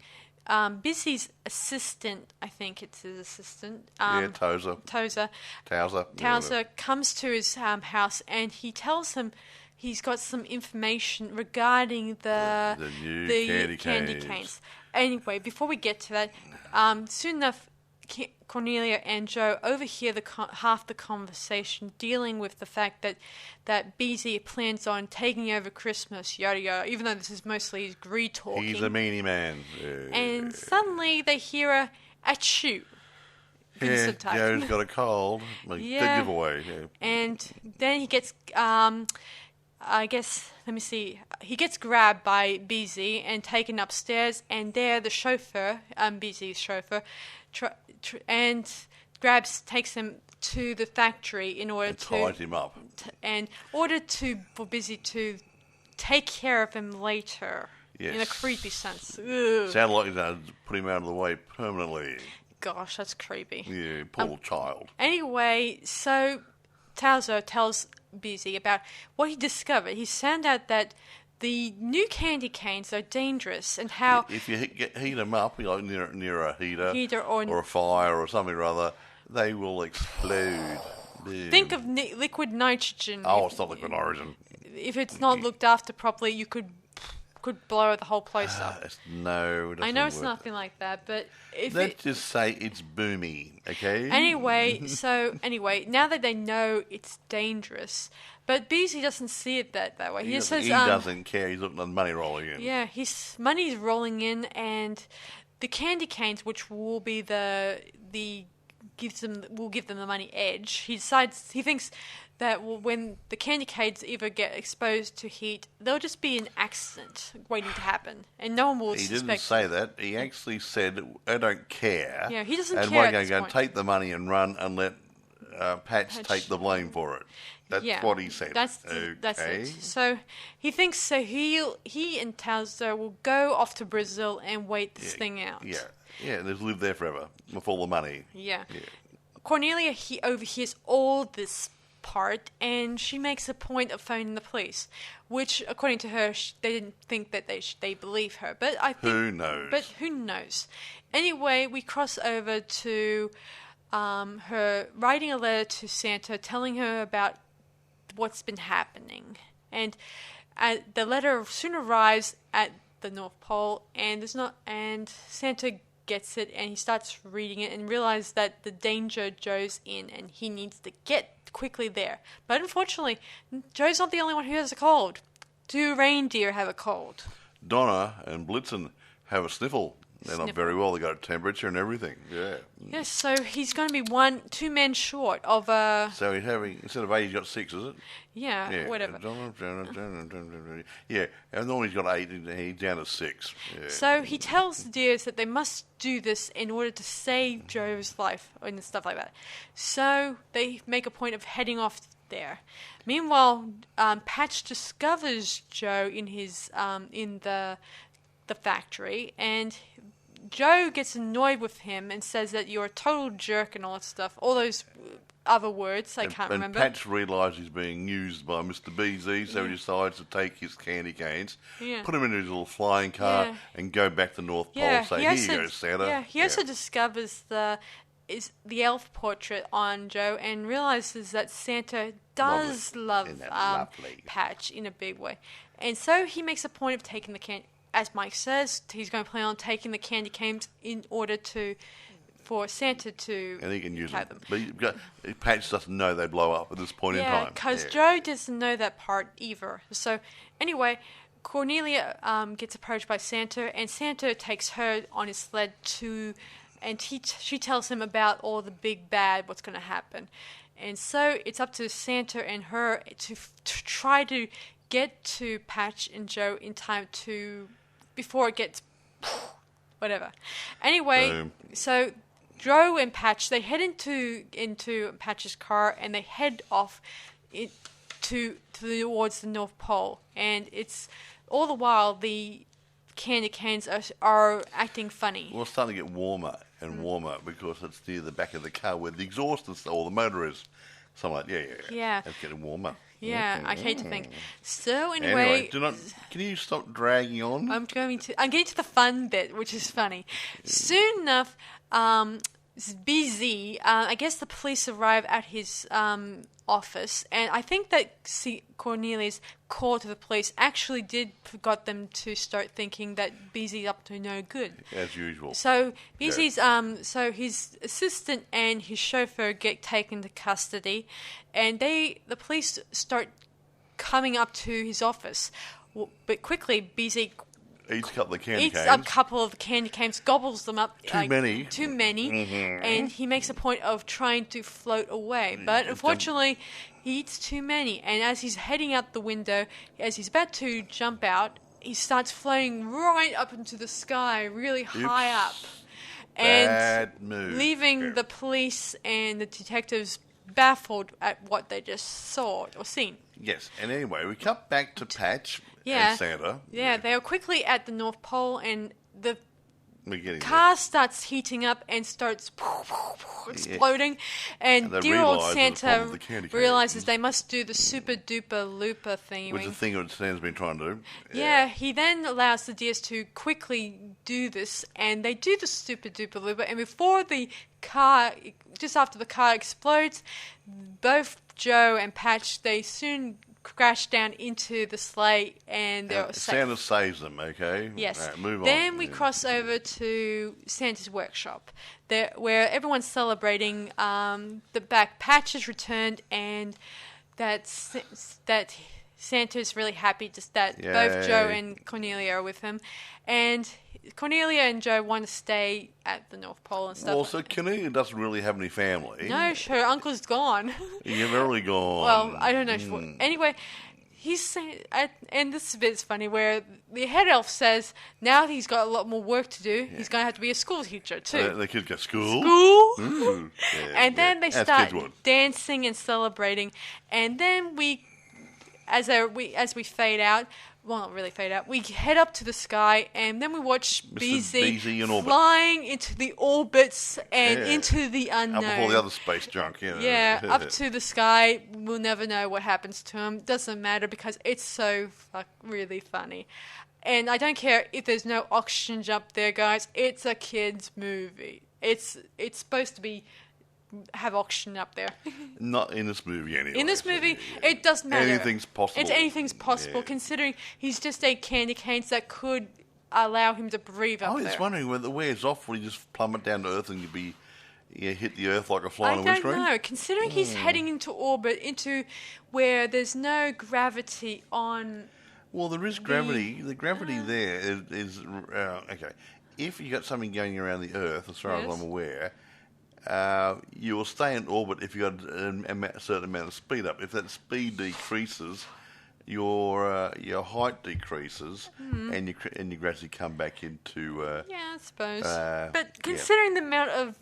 Busy's assistant, I think it's his assistant. Towser comes to his house and he tells him he's got some information regarding the new candy canes. Anyway, before we get to that, soon enough, Cornelia and Joe overhear half the conversation, dealing with the fact that Beezy plans on taking over Christmas, yada yada, even though this is mostly Greed talking. He's a meanie man. And suddenly they hear a achoo. Yeah, Joe's got a cold. The giveaway. Yeah. And then he gets, he gets grabbed by Beezy and taken upstairs, and there the chauffeur, Beezy's chauffeur, takes him to the factory in order to tied him up, for Beezy to take care of him later. Yes. In a creepy sense. Sounded like he's going to put him out of the way permanently. Gosh, that's creepy. Yeah, poor child. Anyway, so Towser tells Beezy about what he discovered. He found out that the new candy canes are dangerous, and how if you heat them up, like near a heater or a fire or something or other, they will explode. Think of liquid nitrogen. Oh, it's not liquid nitrogen. If it's not looked after properly, you could blow the whole place up. No, I know it's nothing like that, but let's just say it's boomy, okay? Anyway, now that they know it's dangerous, but Beezy doesn't see it that way. He says he doesn't care. He's looking at the money rolling in. Yeah, his money's rolling in, and the candy canes, which will be will give them the money edge. He thinks that when the candy canes either get exposed to heat, there'll just be an accident waiting to happen, and no one will suspect. He didn't say that. He actually said, "I don't care." Yeah, he doesn't and care. And we're going to take the money and run and let Patch take the blame for it. That's what he said. That's it. So he thinks he and Towser will go off to Brazil and wait this thing out. Yeah, they'll live there forever with all the money. Yeah. Cornelia, he overhears all this part, and she makes a point of phoning the police, which, according to her, they didn't think that they believe her. But I think who knows? But who knows? Anyway, we cross over to her writing a letter to Santa, telling her about what's been happening, and the letter soon arrives at the North Pole, and Santa gets it, and he starts reading it and realizes that the danger Joe's in, and he needs to get quickly there. But unfortunately, Joe's not the only one who has a cold. 2 reindeer have a cold. Donna and Blitzen have a sniffle. They're not very well. They got a temperature and everything. Yeah. Yes, so he's going to be 2 men short of a. So he's having, instead of 8, he's got 6, is it? Yeah. Whatever. Yeah, and normally he's got 8, he's down to 6. Yeah. So he tells the deers that they must do this in order to save Joe's life and stuff like that. So they make a point of heading off there. Meanwhile, Patch discovers Joe in his in the factory, and Joe gets annoyed with him and says that you're a total jerk and all that stuff. All those other words I can't and remember. Patch realises he's being used by Mr. BZ, so he decides to take his candy canes, put them in his little flying car, and go back to North Pole and say, "Here you go, Santa." Yeah, he also discovers the elf portrait on Joe and realizes that Santa does love Patch in a big way. And so he makes a point of taking the candy. As Mike says, he's going to plan on taking the candy canes in order for Santa to and he can use them. But Patch doesn't know they blow up at this point in time. Yeah, because Joe doesn't know that part either. So anyway, Cornelia gets approached by Santa, and Santa takes her on his sled and she tells him about all the big bad, what's going to happen. And so it's up to Santa and her to try to get to Patch and Joe in time before it gets whatever. Anyway, so Joe and Patch, they head into Patch's car and they head off towards the North Pole. And it's all the while the candy canes are acting funny. Well, it's starting to get warmer and warmer because it's near the back of the car where the exhaust or the motor is. So I'm like, yeah. It's getting warmer. Yeah, I hate to think. So anyway, can you stop dragging on? I'm getting to the fun bit, which is funny. Soon enough, BZ, I guess the police arrive at his office, and I think that Cornelia's call to the police actually got them to start thinking that BZ's up to no good. As usual. So BZ's, so his assistant and his chauffeur get taken to custody, and the police start coming up to his office, but quickly BZ eats a couple of candy canes. Eats a couple of candy canes, gobbles them up. Too many. Mm-hmm. And he makes a point of trying to float away. But unfortunately, he eats too many. And as he's heading out the window, as he's about to jump out, he starts floating right up into the sky, really high up. Bad move. Leaving the police and the detectives baffled at what they just saw or seen. Yes. And anyway, we cut back to Patch. And Santa. Yeah, they are quickly at the North Pole, and the car starts heating up and starts exploding. And dear old Santa realizes they must do the super duper looper thing. Which is the thing that Santa's been trying to do. Yeah, he then allows the deers to quickly do this, and they do the super duper looper. And before just after the car explodes, both Joe and Patch, they soon crash down into the sleigh, and they're safe. Santa saves them, okay? Yes. Right, move on. Then we cross over to Santa's workshop, where everyone's celebrating the back Patch has returned, and that Santa's really happy just that both Joe and Cornelia are with him. And Cornelia and Joe want to stay at the North Pole and stuff. Well, so Cornelia doesn't really have any family. No, her uncle's gone. You're very gone. Well, I don't know. Anyway, he's saying, and this bit's funny, where the head elf says now he's got a lot more work to do. He's going to have to be a school teacher too. The kids go school. Ooh, and then they start dancing and celebrating, and then as we fade out. Well, not really fade out. We head up to the sky, and then we watch BZ flying into the orbits and into the unknown. Up with all the other space junk, Yeah, up to the sky. We'll never know what happens to him. Doesn't matter because it's so really funny. And I don't care if there's no oxygen jump there, guys. It's a kid's movie. It's supposed to have oxygen up there. Not in this movie anyway. In this movie, it doesn't matter. Anything's possible. Anything's possible, considering he's just a candy canes that could allow him to breathe up there. I was wondering when the wears off, will he just plummet down to Earth and hit the Earth like a fly on a windscreen? I don't know. Considering he's heading into orbit, into where there's no gravity on... Well, there is gravity. The gravity there is okay. If you got something going around the Earth, as far as I'm aware... you will stay in orbit if you got a certain amount of speed up. If that speed decreases, your height decreases, and you gradually come back into. I suppose. But considering the amount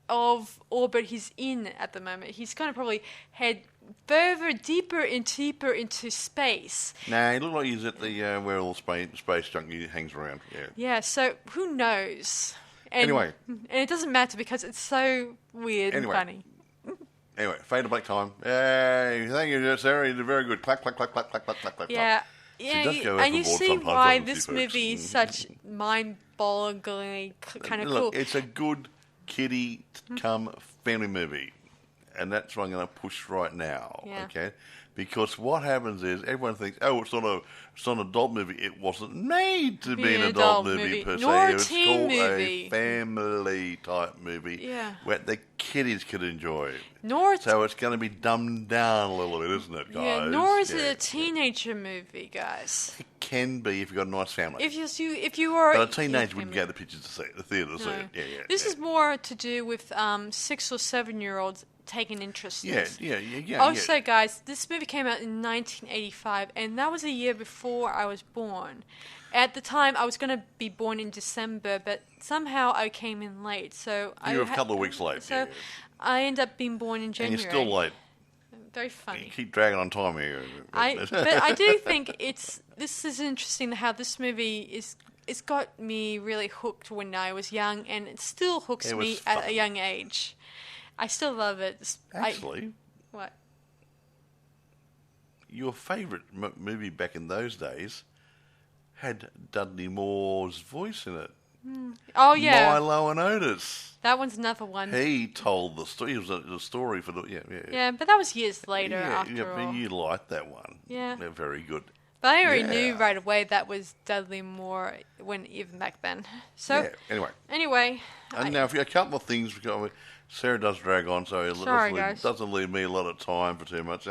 of orbit he's in at the moment, he's going to probably head deeper and deeper into space. Nah, he looks like he's at the where all the space junk hangs around. Yeah. So who knows? And, anyway. And it doesn't matter because it's so weird and funny. Anyway, Fade to Black time. Hey, thank you, Sarah. You did very good. Clap, clap, clap, clap, clap, clap, clap, clap. Yeah. She does go And you overboard see sometimes, why doesn't she, this folks? movie is such mind-bogglingly kind of cool. Look, it's a good kiddie come family movie. And that's what I'm going to push right now, Yeah. okay? Because what happens is everyone thinks, oh, it's not an adult movie. It wasn't made to be an adult movie per nor se. a It's teen called movie. a family type movie Yeah. where the kiddies could enjoy. Nor So it's going to be dumbed down a little bit, isn't it, guys? yeah, nor is it a teenager movie, guys. It can be if you've got a nice family. If you are But a teenager wouldn't go to the pictures to see it, the theatre to see it. Yeah, yeah. This is more to do with 6 or 7 year olds taking interest in this. Yeah. Also, guys, this movie came out in 1985, and that was a year before I was born. At the time, I was going to be born in December, but somehow I came in late. So You were a couple of weeks late. So yeah. I ended up being born in January. And you're still late. Very You funny. keep dragging on time here. But I do think this is interesting how this movie it's got me really hooked when I was young, and it still hooks me at a young age. I still love it. Actually, what? Your favourite movie back in those days had Dudley Moore's voice in it. Oh yeah, Milo and Otis. that one's another one. He told the story. It was the story for the Yeah, but that was years later. After all. but you liked that one. Yeah. They're very good. But I already knew right away that was Dudley Moore even back then. So yeah, anyway. And now, a couple of things. Sarah does drag on, so it doesn't leave me a lot of time for too much.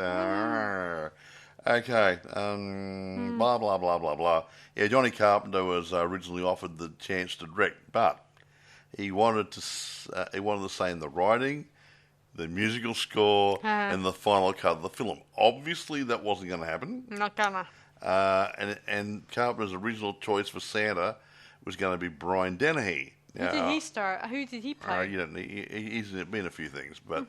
Okay. Blah, blah, blah, blah, blah. Yeah, Johnny Carpenter was originally offered the chance to direct, but he wanted to say in the writing, the musical score, and the final cut of the film. Obviously, that wasn't going to happen. Not gonna. And Carpenter's original choice for Santa was going to be Brian Dennehy. Who did he star? Who did he play? He's been a few things, but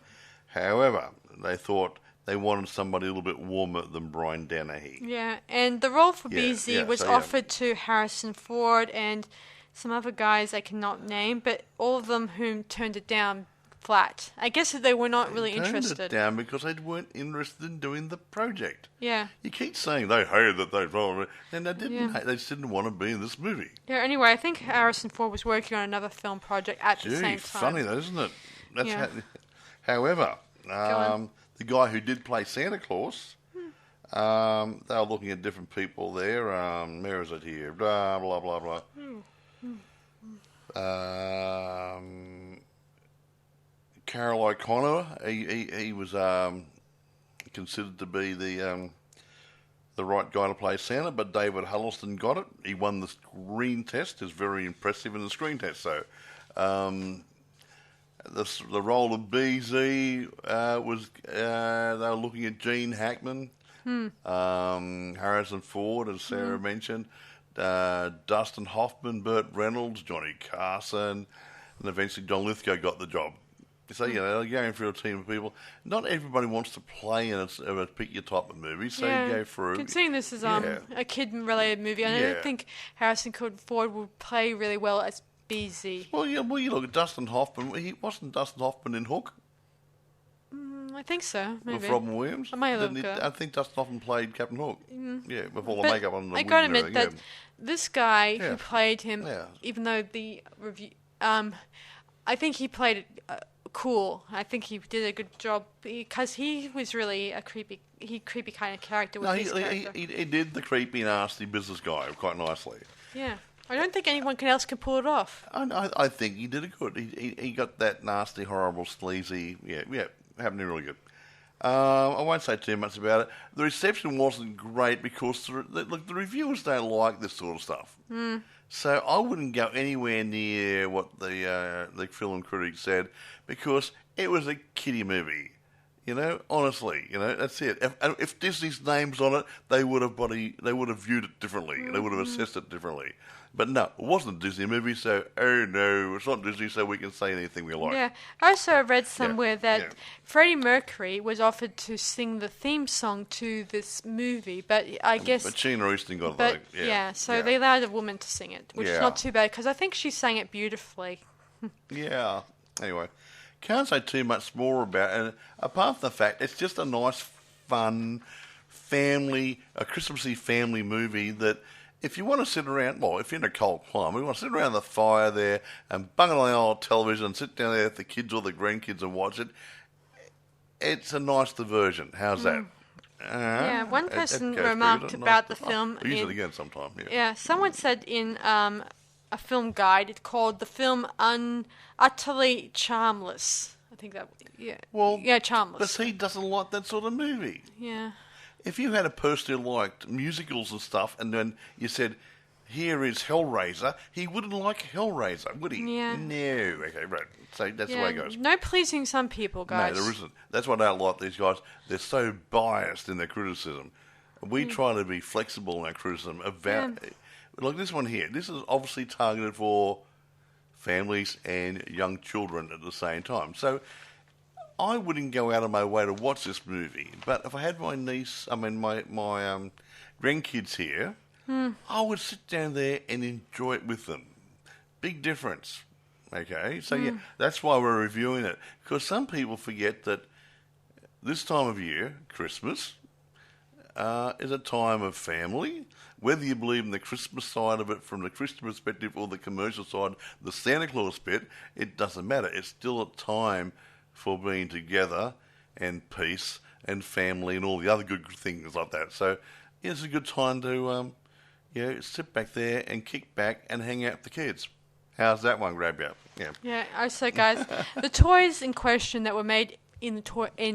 however, they thought they wanted somebody a little bit warmer than Brian Dennehy. Yeah, and the role for BZ was offered to Harrison Ford and some other guys I cannot name, but all of them whom turned it down flat. I guess they were not really interested. Turned it down because they weren't interested in doing the project. Yeah. You keep saying they hated that they followed, and they didn't. They just didn't want to be in this movie. Yeah. Anyway, I think Harrison Ford was working on another film project at the same time. Funny though, isn't it? That's however, the guy who did play Santa Claus, they were looking at different people there. Where is it here? Blah blah blah blah. Carol O'Connor, he was considered to be the right guy to play Santa, but David Huddleston got it. He won the screen test. Is very impressive in the screen test. So, the role of BZ was they were looking at Gene Hackman, Harrison Ford, as Sarah mentioned, Dustin Hoffman, Burt Reynolds, Johnny Carson, and eventually John Lithgow got the job. So, they're going through a team of people. Not everybody wants to play in a pick your type of movie, so you go through. Considering this is a kid-related movie, I don't think Harrison Ford would play really well as BZ. Well, you look at Dustin Hoffman. Wasn't Dustin Hoffman in Hook? I think so, maybe. With Robin Williams? I might have looked I think Dustin Hoffman played Captain Hook. Yeah, with all the But makeup on the I wig gotta and admit everything, that this guy who Yeah. played him, Yeah. even though the review, I think he played it cool. I think he did a good job because he was really a creepy kind of character with his character. He did the creepy, nasty business guy quite nicely. Yeah, I don't think anyone else can pull it off. I think he did it good. He got that nasty, horrible, sleazy. Yeah, happened really good. I won't say too much about it. The reception wasn't great because the reviewers don't like this sort of stuff. So I wouldn't go anywhere near what the film critics said because it was a kiddie movie. Honestly, that's it. If Disney's name's on it, they would have viewed it differently. They would have assessed it differently. But no, it wasn't a Disney movie, so no, it's not Disney, so we can say anything we like. Yeah, I also read somewhere that Freddie Mercury was offered to sing the theme song to this movie, but I guess... But Sheena Easton got but, it. So they allowed a woman to sing it, which is not too bad, because I think she sang it beautifully. Yeah. Anyway, can't say too much more about it. And apart from the fact, it's just a nice, fun, a Christmassy family movie that if you want to sit around, well, if you're in a cold climate, you want to sit around the fire there and bung on the old television and sit down there with the kids or the grandkids and watch it, it's a nice diversion. How's that? Yeah, one person remarked about the film. I'll use it again sometime. Yeah, someone said in a film guide, it called the film utterly charmless. I think that, charmless. But he doesn't like that sort of movie. Yeah. If you had a person who liked musicals and stuff, and then you said, here is Hellraiser, he wouldn't like Hellraiser, would he? Yeah. No. Okay, right. So that's the way it goes. No pleasing some people, guys. No, there isn't. That's why I don't like these guys. They're so biased in their criticism. We try to be flexible in our criticism. Like this one here. This is obviously targeted for families and young children at the same time. So I wouldn't go out of my way to watch this movie. But if I had my grandkids here, I would sit down there and enjoy it with them. Big difference. Okay, so that's why we're reviewing it. Because some people forget that this time of year, Christmas, is a time of family. Whether you believe in the Christmas side of it from the Christian perspective or the commercial side, the Santa Claus bit, it doesn't matter. It's still a time for being together and peace and family and all the other good things like that. So it's a good time to sit back there and kick back and hang out with the kids. How's that one grab you? Yeah. Yeah. So, guys, the toys in question that were made in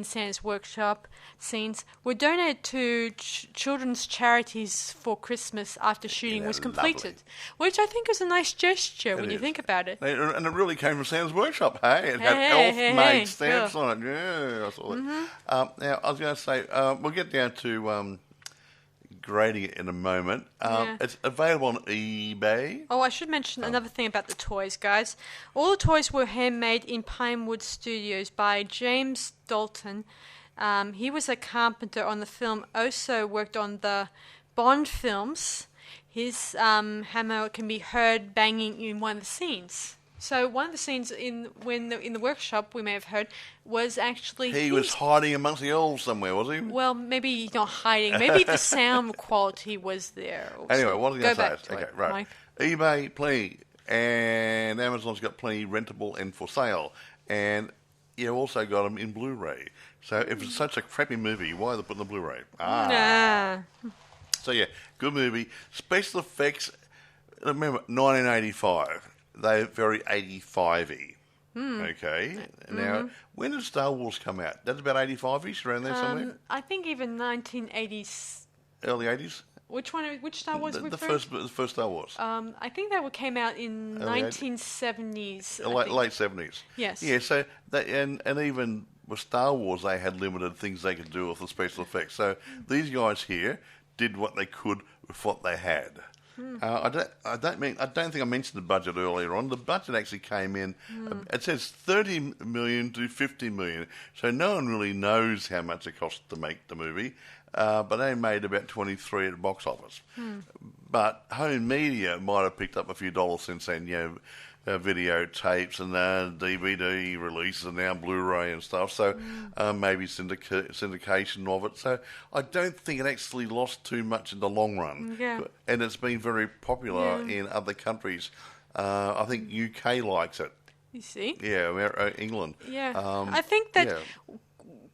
Santa's workshop scenes were donated to children's charities for Christmas after shooting was completed, which I think is a nice gesture when you think about it. And it really came from Santa's workshop, hey? It had elf-made stamps on it. Yeah, I saw it. Now, I was going to say, we'll get down to grading it in a moment. It's available on eBay. Oh, I should mention another thing about the toys, guys. All the toys were handmade in Pinewood Studios by James Dalton. He was a carpenter on the film, also worked on the Bond films. His hammer can be heard banging in one of the scenes. So one of the scenes in the workshop we may have heard was actually he was hiding amongst the elves somewhere, was he? Well, maybe not hiding. Maybe the sound quality was there. Also. Anyway, what was I going to say? Okay, right. Mike. eBay, plenty, and Amazon's got plenty rentable and for sale, and you also got them in Blu-ray. So if it's such a crappy movie, why are they putting the Blu-ray? So yeah, good movie. Special effects. Remember, 1985. They're very 85-y. Okay. Now, when did Star Wars come out? That's about 85-ish, around there somewhere? I think even 1980s. Early 80s? Which Star Wars? The first Star Wars. I think that came out in 1970s. Late 70s. Yes. Yeah, so, and even with Star Wars, they had limited things they could do with the special effects. So these guys here did what they could with what they had. I don't think I mentioned the budget earlier on. The budget actually came in. It says 30 million to 50 million, so no one really knows how much it cost to make the movie. But they made about 23 at the box office. But home media might have picked up a few dollars since then. Videotapes and DVD releases and now Blu-ray and stuff. So maybe syndication of it. So I don't think it actually lost too much in the long run. Yeah. And it's been very popular in other countries. I think UK likes it. You see? Yeah, England. Yeah. I think that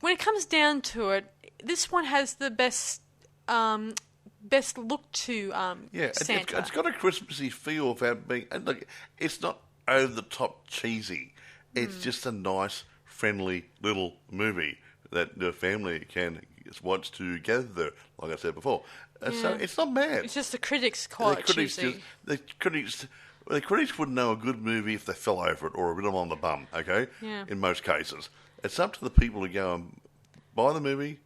when it comes down to it, this one has the best look to Santa. It's got a Christmassy feel without being... Look, it's not over-the-top cheesy. It's just a nice, friendly little movie that the family can watch together, like I said before. So it's not bad. It's just the critics call it cheesy. The critics wouldn't know a good movie if they fell over it or a bit of them on the bum, okay? Yeah. In most cases. It's up to the people to go and buy the movie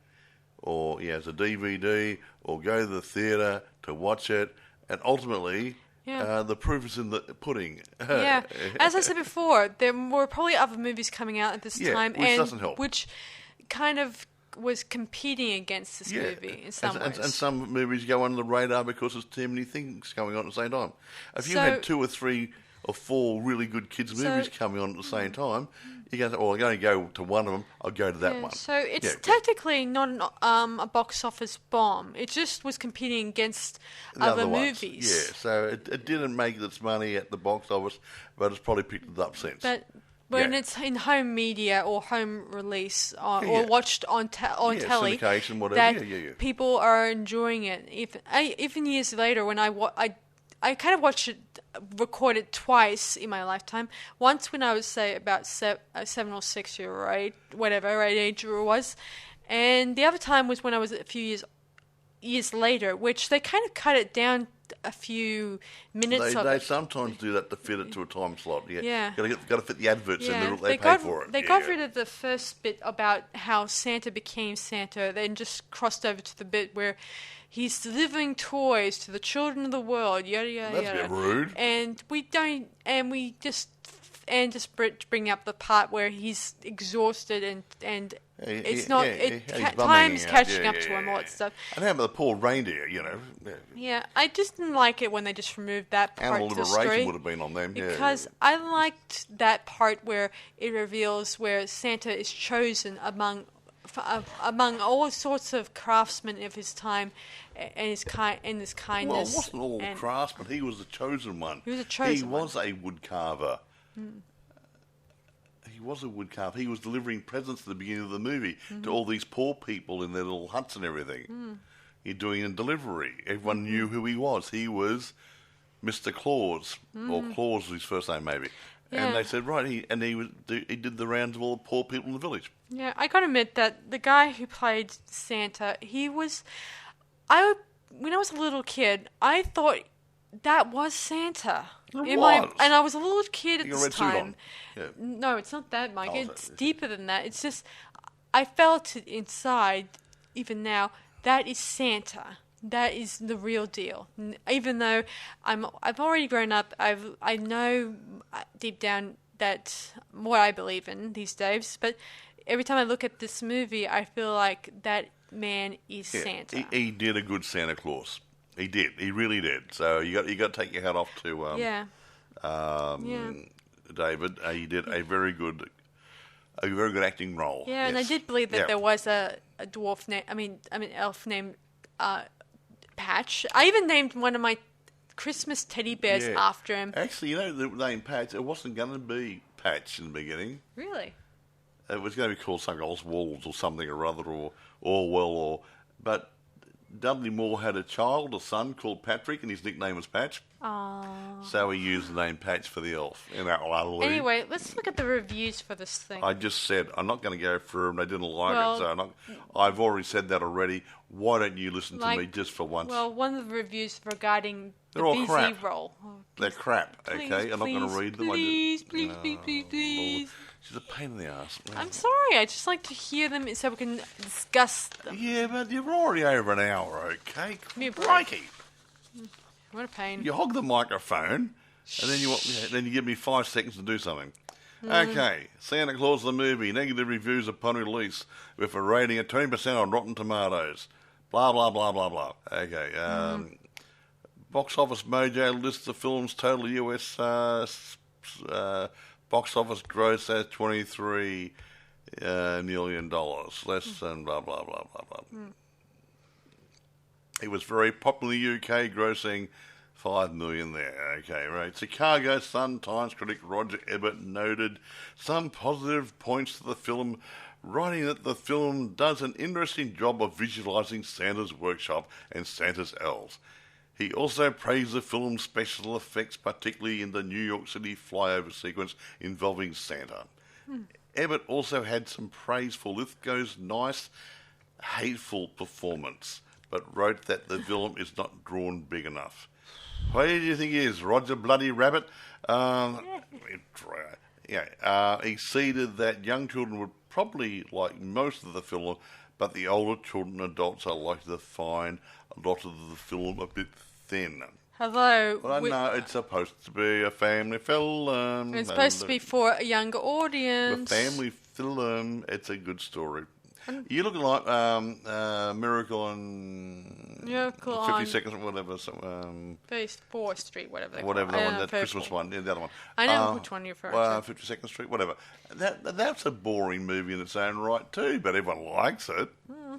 or as a DVD, or go to the theatre to watch it, and ultimately, the proof is in the pudding. As I said before, there were probably other movies coming out at this time, which doesn't help. Which kind of was competing against this movie in some ways. And some movies go under the radar because there's too many things going on at the same time. If you had 2 or 3 of 4 really good kids movies coming on at the same time, you go, I'm going to go to one of them. I'll go to that one. So it's technically not a box office bomb. It just was competing against other movies. Yeah, so it didn't make its money at the box office, but it's probably picked it up since. But when it's in home media or home release or watched on telly, syndication, whatever. People are enjoying it. Even years later, when I kind of watched it, recorded twice in my lifetime. Once when I was, say, about 7 or 6 or 8, whatever age it was. And the other time was when I was a few years later, which they kind of cut it down a few minutes They sometimes do that to fit it to a time slot. Yeah. Got to fit the adverts in there. They pay for it. They got rid of the first bit about how Santa became Santa, then just crossed over to the bit where he's delivering toys to the children of the world, yada yada yada. That's a bit rude. And we just bring up the part where he's exhausted and time's catching up to him, all that stuff. And how about the poor reindeer, Yeah, I just didn't like it when they just removed that part of the story. Animal liberation would have been on them, because I liked that part where it reveals where Santa is chosen among all sorts of craftsmen of his time and his kindness. Well, it wasn't all craftsmen. He was the chosen one. He was a chosen one. He was a woodcarver. He was a woodcarver. He was delivering presents at the beginning of the movie to all these poor people in their little huts and everything. He's doing a delivery. Everyone knew who he was. He was Mr. Claus, or Claus was his first name maybe. Yeah. And they said, he did the rounds of all the poor people in the village. Yeah, I got to admit that the guy who played Santa, when I was a little kid, I thought that was Santa. And I was a little kid at this time. Yeah. No, it's not that, Mike. It's deeper than that. It's just, I felt it inside, even now, that is Santa. That is the real deal. Even though I've already grown up, I know deep down that what I believe in these days. But every time I look at this movie, I feel like that man is Santa. He did a good Santa Claus. He did. He really did. So you got to take your hat off to David. He did a very good acting role. Yeah, and I did believe that there was a dwarf name. I mean, elf named Patch. I even named one of my Christmas teddy bears after him. Actually, the name Patch, it wasn't going to be Patch in the beginning. Really? It was going to be called something else, Wolves or something or other, or Orwell, but Dudley Moore had a son called Patrick, and his nickname was Patch. Aww. So he used the name Patch for the elf. Anyway, let's look at the reviews for this thing. I just said I'm not going to go through them. They didn't like it, so I've already said that already. Why don't you listen to me just for once? Well, one of the reviews regarding the busy crap. Role. Oh, they're crap, okay? I'm not going to read them. Please. She's a pain in the ass. I'm sorry. I just like to hear them so we can discuss them. Yeah, but you're already over an hour, okay? Crikey. What a pain. You hog the microphone, and then you give me 5 seconds to do something. Okay, Santa Claus the Movie, negative reviews upon release, with a rating of 20% on Rotten Tomatoes. Blah, blah, blah, blah, blah. Okay, Box Office Mojo lists the film's total US box office gross at $23 million, less than blah, blah, blah, blah, blah. It was very popular in the UK, grossing $5 million there. Okay, right. Chicago Sun-Times critic Roger Ebert noted some positive points to the film, writing that the film does an interesting job of visualizing Santa's workshop and Santa's elves. He also praised the film's special effects, particularly in the New York City flyover sequence involving Santa. Ebert also had some praise for Lithgow's nice, hateful performance, but wrote that the film is not drawn big enough. Who do you think he is, Roger Bloody Rabbit? He ceded that young children would probably like most of the film, but the older children and adults are likely to find a lot of the film a bit thin. Hello. Well, I know it's supposed to be a family film. It's supposed to be for a younger audience. A family film. It's a good story. You're looking like Miracle on Miracle 52nd, whatever. So, 34th Street, whatever. Whatever the one, that Christmas one, the other one. I know which one you're referring to. 52nd Street, whatever. That's a boring movie in its own right too, but everyone likes it.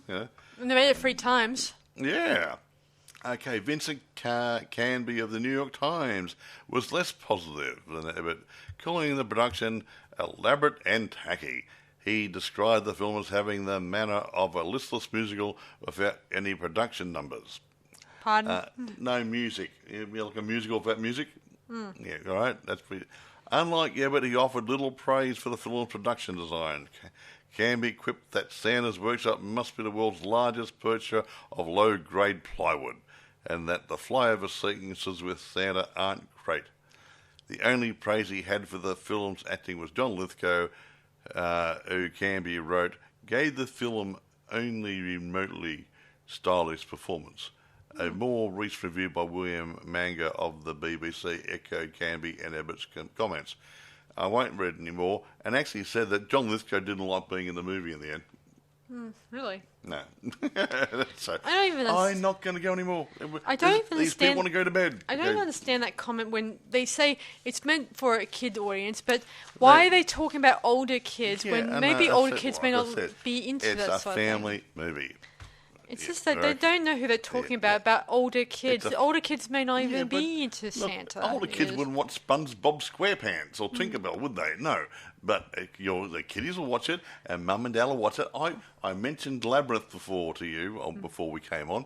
Yeah. And they made it 3 times. Yeah. Okay, Vincent Canby of the New York Times was less positive than ever, calling the production elaborate and tacky. He described the film as having the manner of a listless musical without any production numbers. Pardon? No music. You like a musical without music? Yeah, all right. That's pretty. Unlike Ebert, he offered little praise for the film's production design. Canby quipped that Santa's workshop must be the world's largest purchaser of low-grade plywood, and that the flyover sequences with Santa aren't great. The only praise he had for the film's acting was John Lithgow, who Canby wrote, gave the film only remotely stylish performance. A more recent review by William Manga of the BBC echoed Canby and Ebert's comments. I won't read any more, and actually said that John Lithgow didn't like being in the movie in the end. Really? No. So, I don't even I'm not going to go anymore. I don't even These people understand. want to go to bed. I don't even understand that comment when they say it's meant for a kid audience, but why are they talking about older kids when maybe older kids may not be into that sort of thing? It's a family movie. It's just that they don't know who they're talking about older kids. Older kids may not even be into Santa. Older kids wouldn't watch SpongeBob SquarePants or Tinkerbell, would they? No. But the kiddies will watch it, and Mum and Dad will watch it. I mentioned Labyrinth before to you, or before we came on.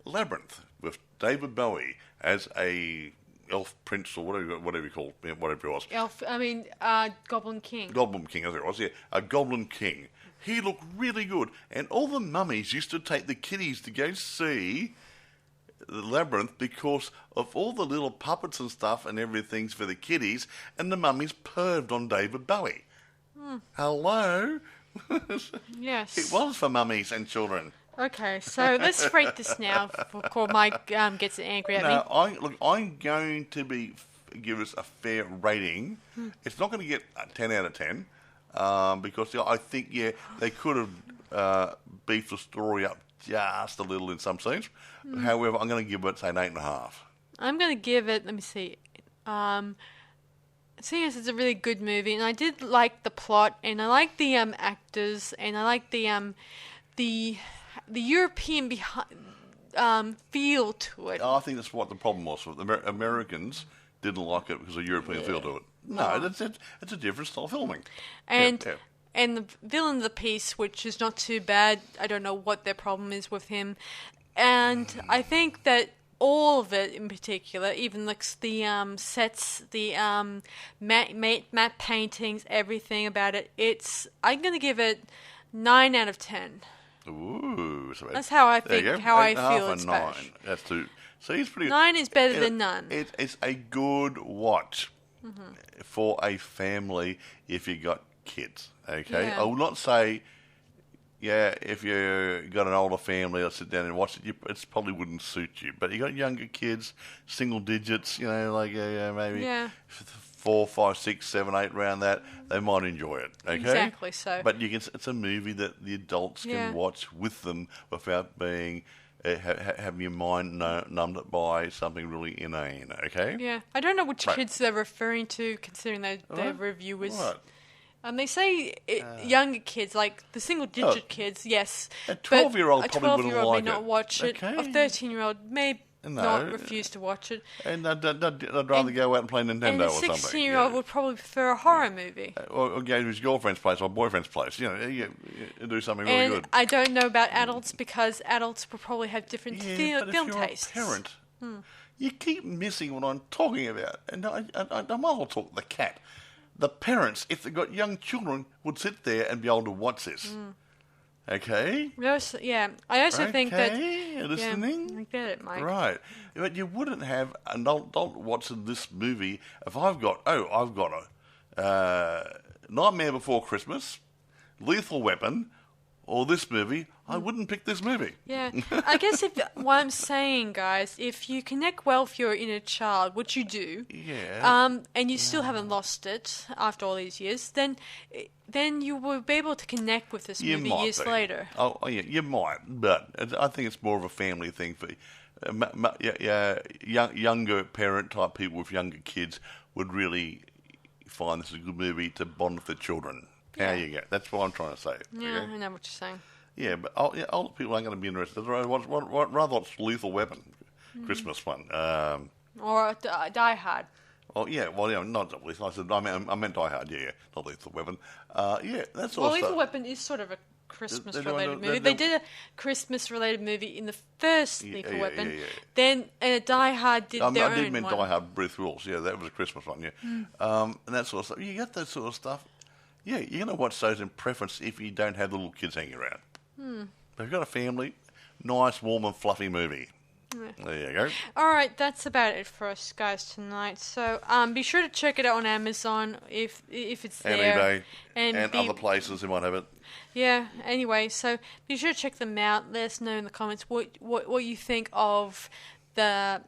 Labyrinth, with David Bowie as a elf prince, or whatever you call it, whatever it was. Goblin King. Goblin King, as it was, yeah. A Goblin King. He looked really good. And all the mummies used to take the kiddies to go see the Labyrinth because of all the little puppets and stuff and everything's for the kiddies, and the mummies perved on David Bowie. Hello? Yes. It was for mummies and children. Okay, so let's rate this now before Mike gets angry at me. I'm going to give us a fair rating. It's not going to get a 10 out of 10. Because I think, they could have beefed the story up just a little in some scenes. However, I'm going to give it, say, an 8.5. I'm going to give it, let me see. Seeing as it's a really good movie, and I did like the plot, and I like the actors, and I like the European feel to it. I think that's what the problem was. The Americans didn't like it because of the European feel to it. No, it's a different style of filming. And the villain of the piece, which is not too bad. I don't know what their problem is with him. And I think that all of it in particular, even the sets, the matte paintings, everything about it, I'm going to give it 9 out of 10. Ooh. So that's how I think, how I feel it's 9. That's too... So he's pretty... 9 is better than none. It's a good watch for a family if you got kids, okay? Yeah. I will not say, if you got an older family, I'll sit down and watch it. It probably wouldn't suit you. But you got younger kids, single digits, maybe 4, 5, 6, 7, 8 around that, they might enjoy it, okay? Exactly so. But it's a movie that the adults can watch with them without being... have your mind numbed by something really inane, okay? Yeah. I don't know which kids they're referring to, considering their reviewers. Right. They say younger kids, like the single-digit kids, yes. A 12-year-old probably wouldn't like it. may not watch it. Okay. A 13-year-old may not refuse to watch it. And I'd rather go out and play Nintendo or something. And a 16-year-old would probably prefer a horror movie. Or go to his girlfriend's place or boyfriend's place. You do something really good. I don't know about adults because adults will probably have different film tastes. If you're a parent, you keep missing what I'm talking about. And I might as well talk the cat. The parents, if they've got young children, would sit there and be able to watch this. Okay? I also think that... Okay, listening? I get it, Mike. Right. But you wouldn't have an adult watching this movie if I've got a Nightmare Before Christmas, Lethal Weapon, or this movie, I wouldn't pick this movie. Yeah, I guess what I'm saying, guys, if you connect well with your inner child, which you do, and you still haven't lost it after all these years, then you will be able to connect with this movie years later. Oh, yeah, you might, but I think it's more of a family thing for younger parent type people with younger kids would really find this a good movie to bond with their children. How you go? That's what I'm trying to say. Yeah, okay? I know what you're saying. Yeah, but older people aren't going to be interested. Rather watch Lethal Weapon, Christmas one. Or Die Hard. Oh yeah, well yeah, not Lethal. I meant Die Hard. Yeah, not Lethal Weapon. Yeah, that's all. Well, Lethal Weapon is sort of a Christmas-related movie. They did a Christmas-related movie in the first Lethal Weapon. Yeah. Then Die Hard did their own one. I did mean Die Hard, Bruce Willis. Yeah, that was a Christmas one. Yeah, and that sort of stuff. You get that sort of stuff. Yeah, you're going to watch those in preference if you don't have the little kids hanging around. But if you've got a family, nice, warm and fluffy movie. Yeah. There you go. All right, that's about it for us guys tonight. So be sure to check it out on Amazon if it's there. And eBay and other places who might have it. Yeah, anyway, so be sure to check them out. Let us know in the comments what you think of the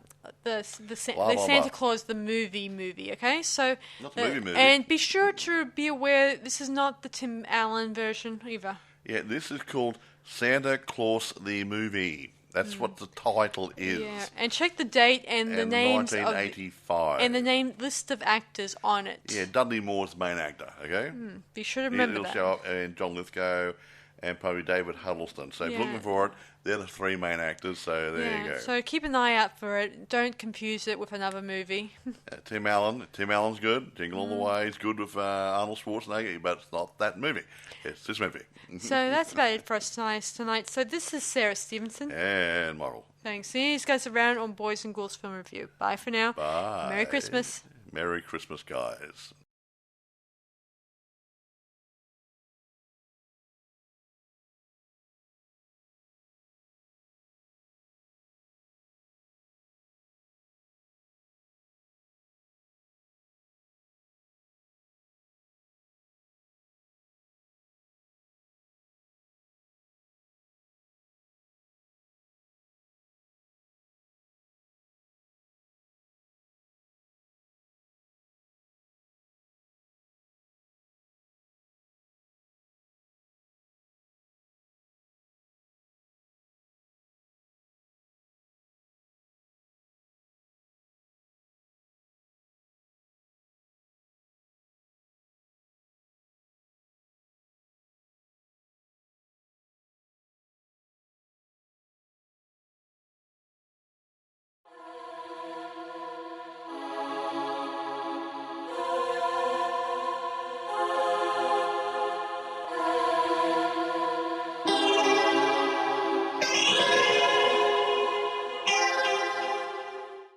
Santa Claus the movie, okay? So not the movie. And be sure to be aware this is not the Tim Allen version either. Yeah, this is called Santa Claus the Movie. That's what the title is. Yeah, and check the date and the names 1985. and the name list of actors on it. Yeah, Dudley Moore's the main actor. Okay. Be sure to remember It'll show up, and John Lithgow and probably David Huddleston. So if you're looking for it, they're the three main actors. So there you go. So keep an eye out for it. Don't confuse it with another movie. Tim Allen's good. Jingle All the Way is good with Arnold Schwarzenegger, but it's not that movie. It's this movie. So that's about it for us tonight. So this is Sarah Stephenson. And Moral. Thanks. See you guys around on Boys and Ghouls Film Review. Bye for now. Bye. Merry Christmas. Merry Christmas, guys.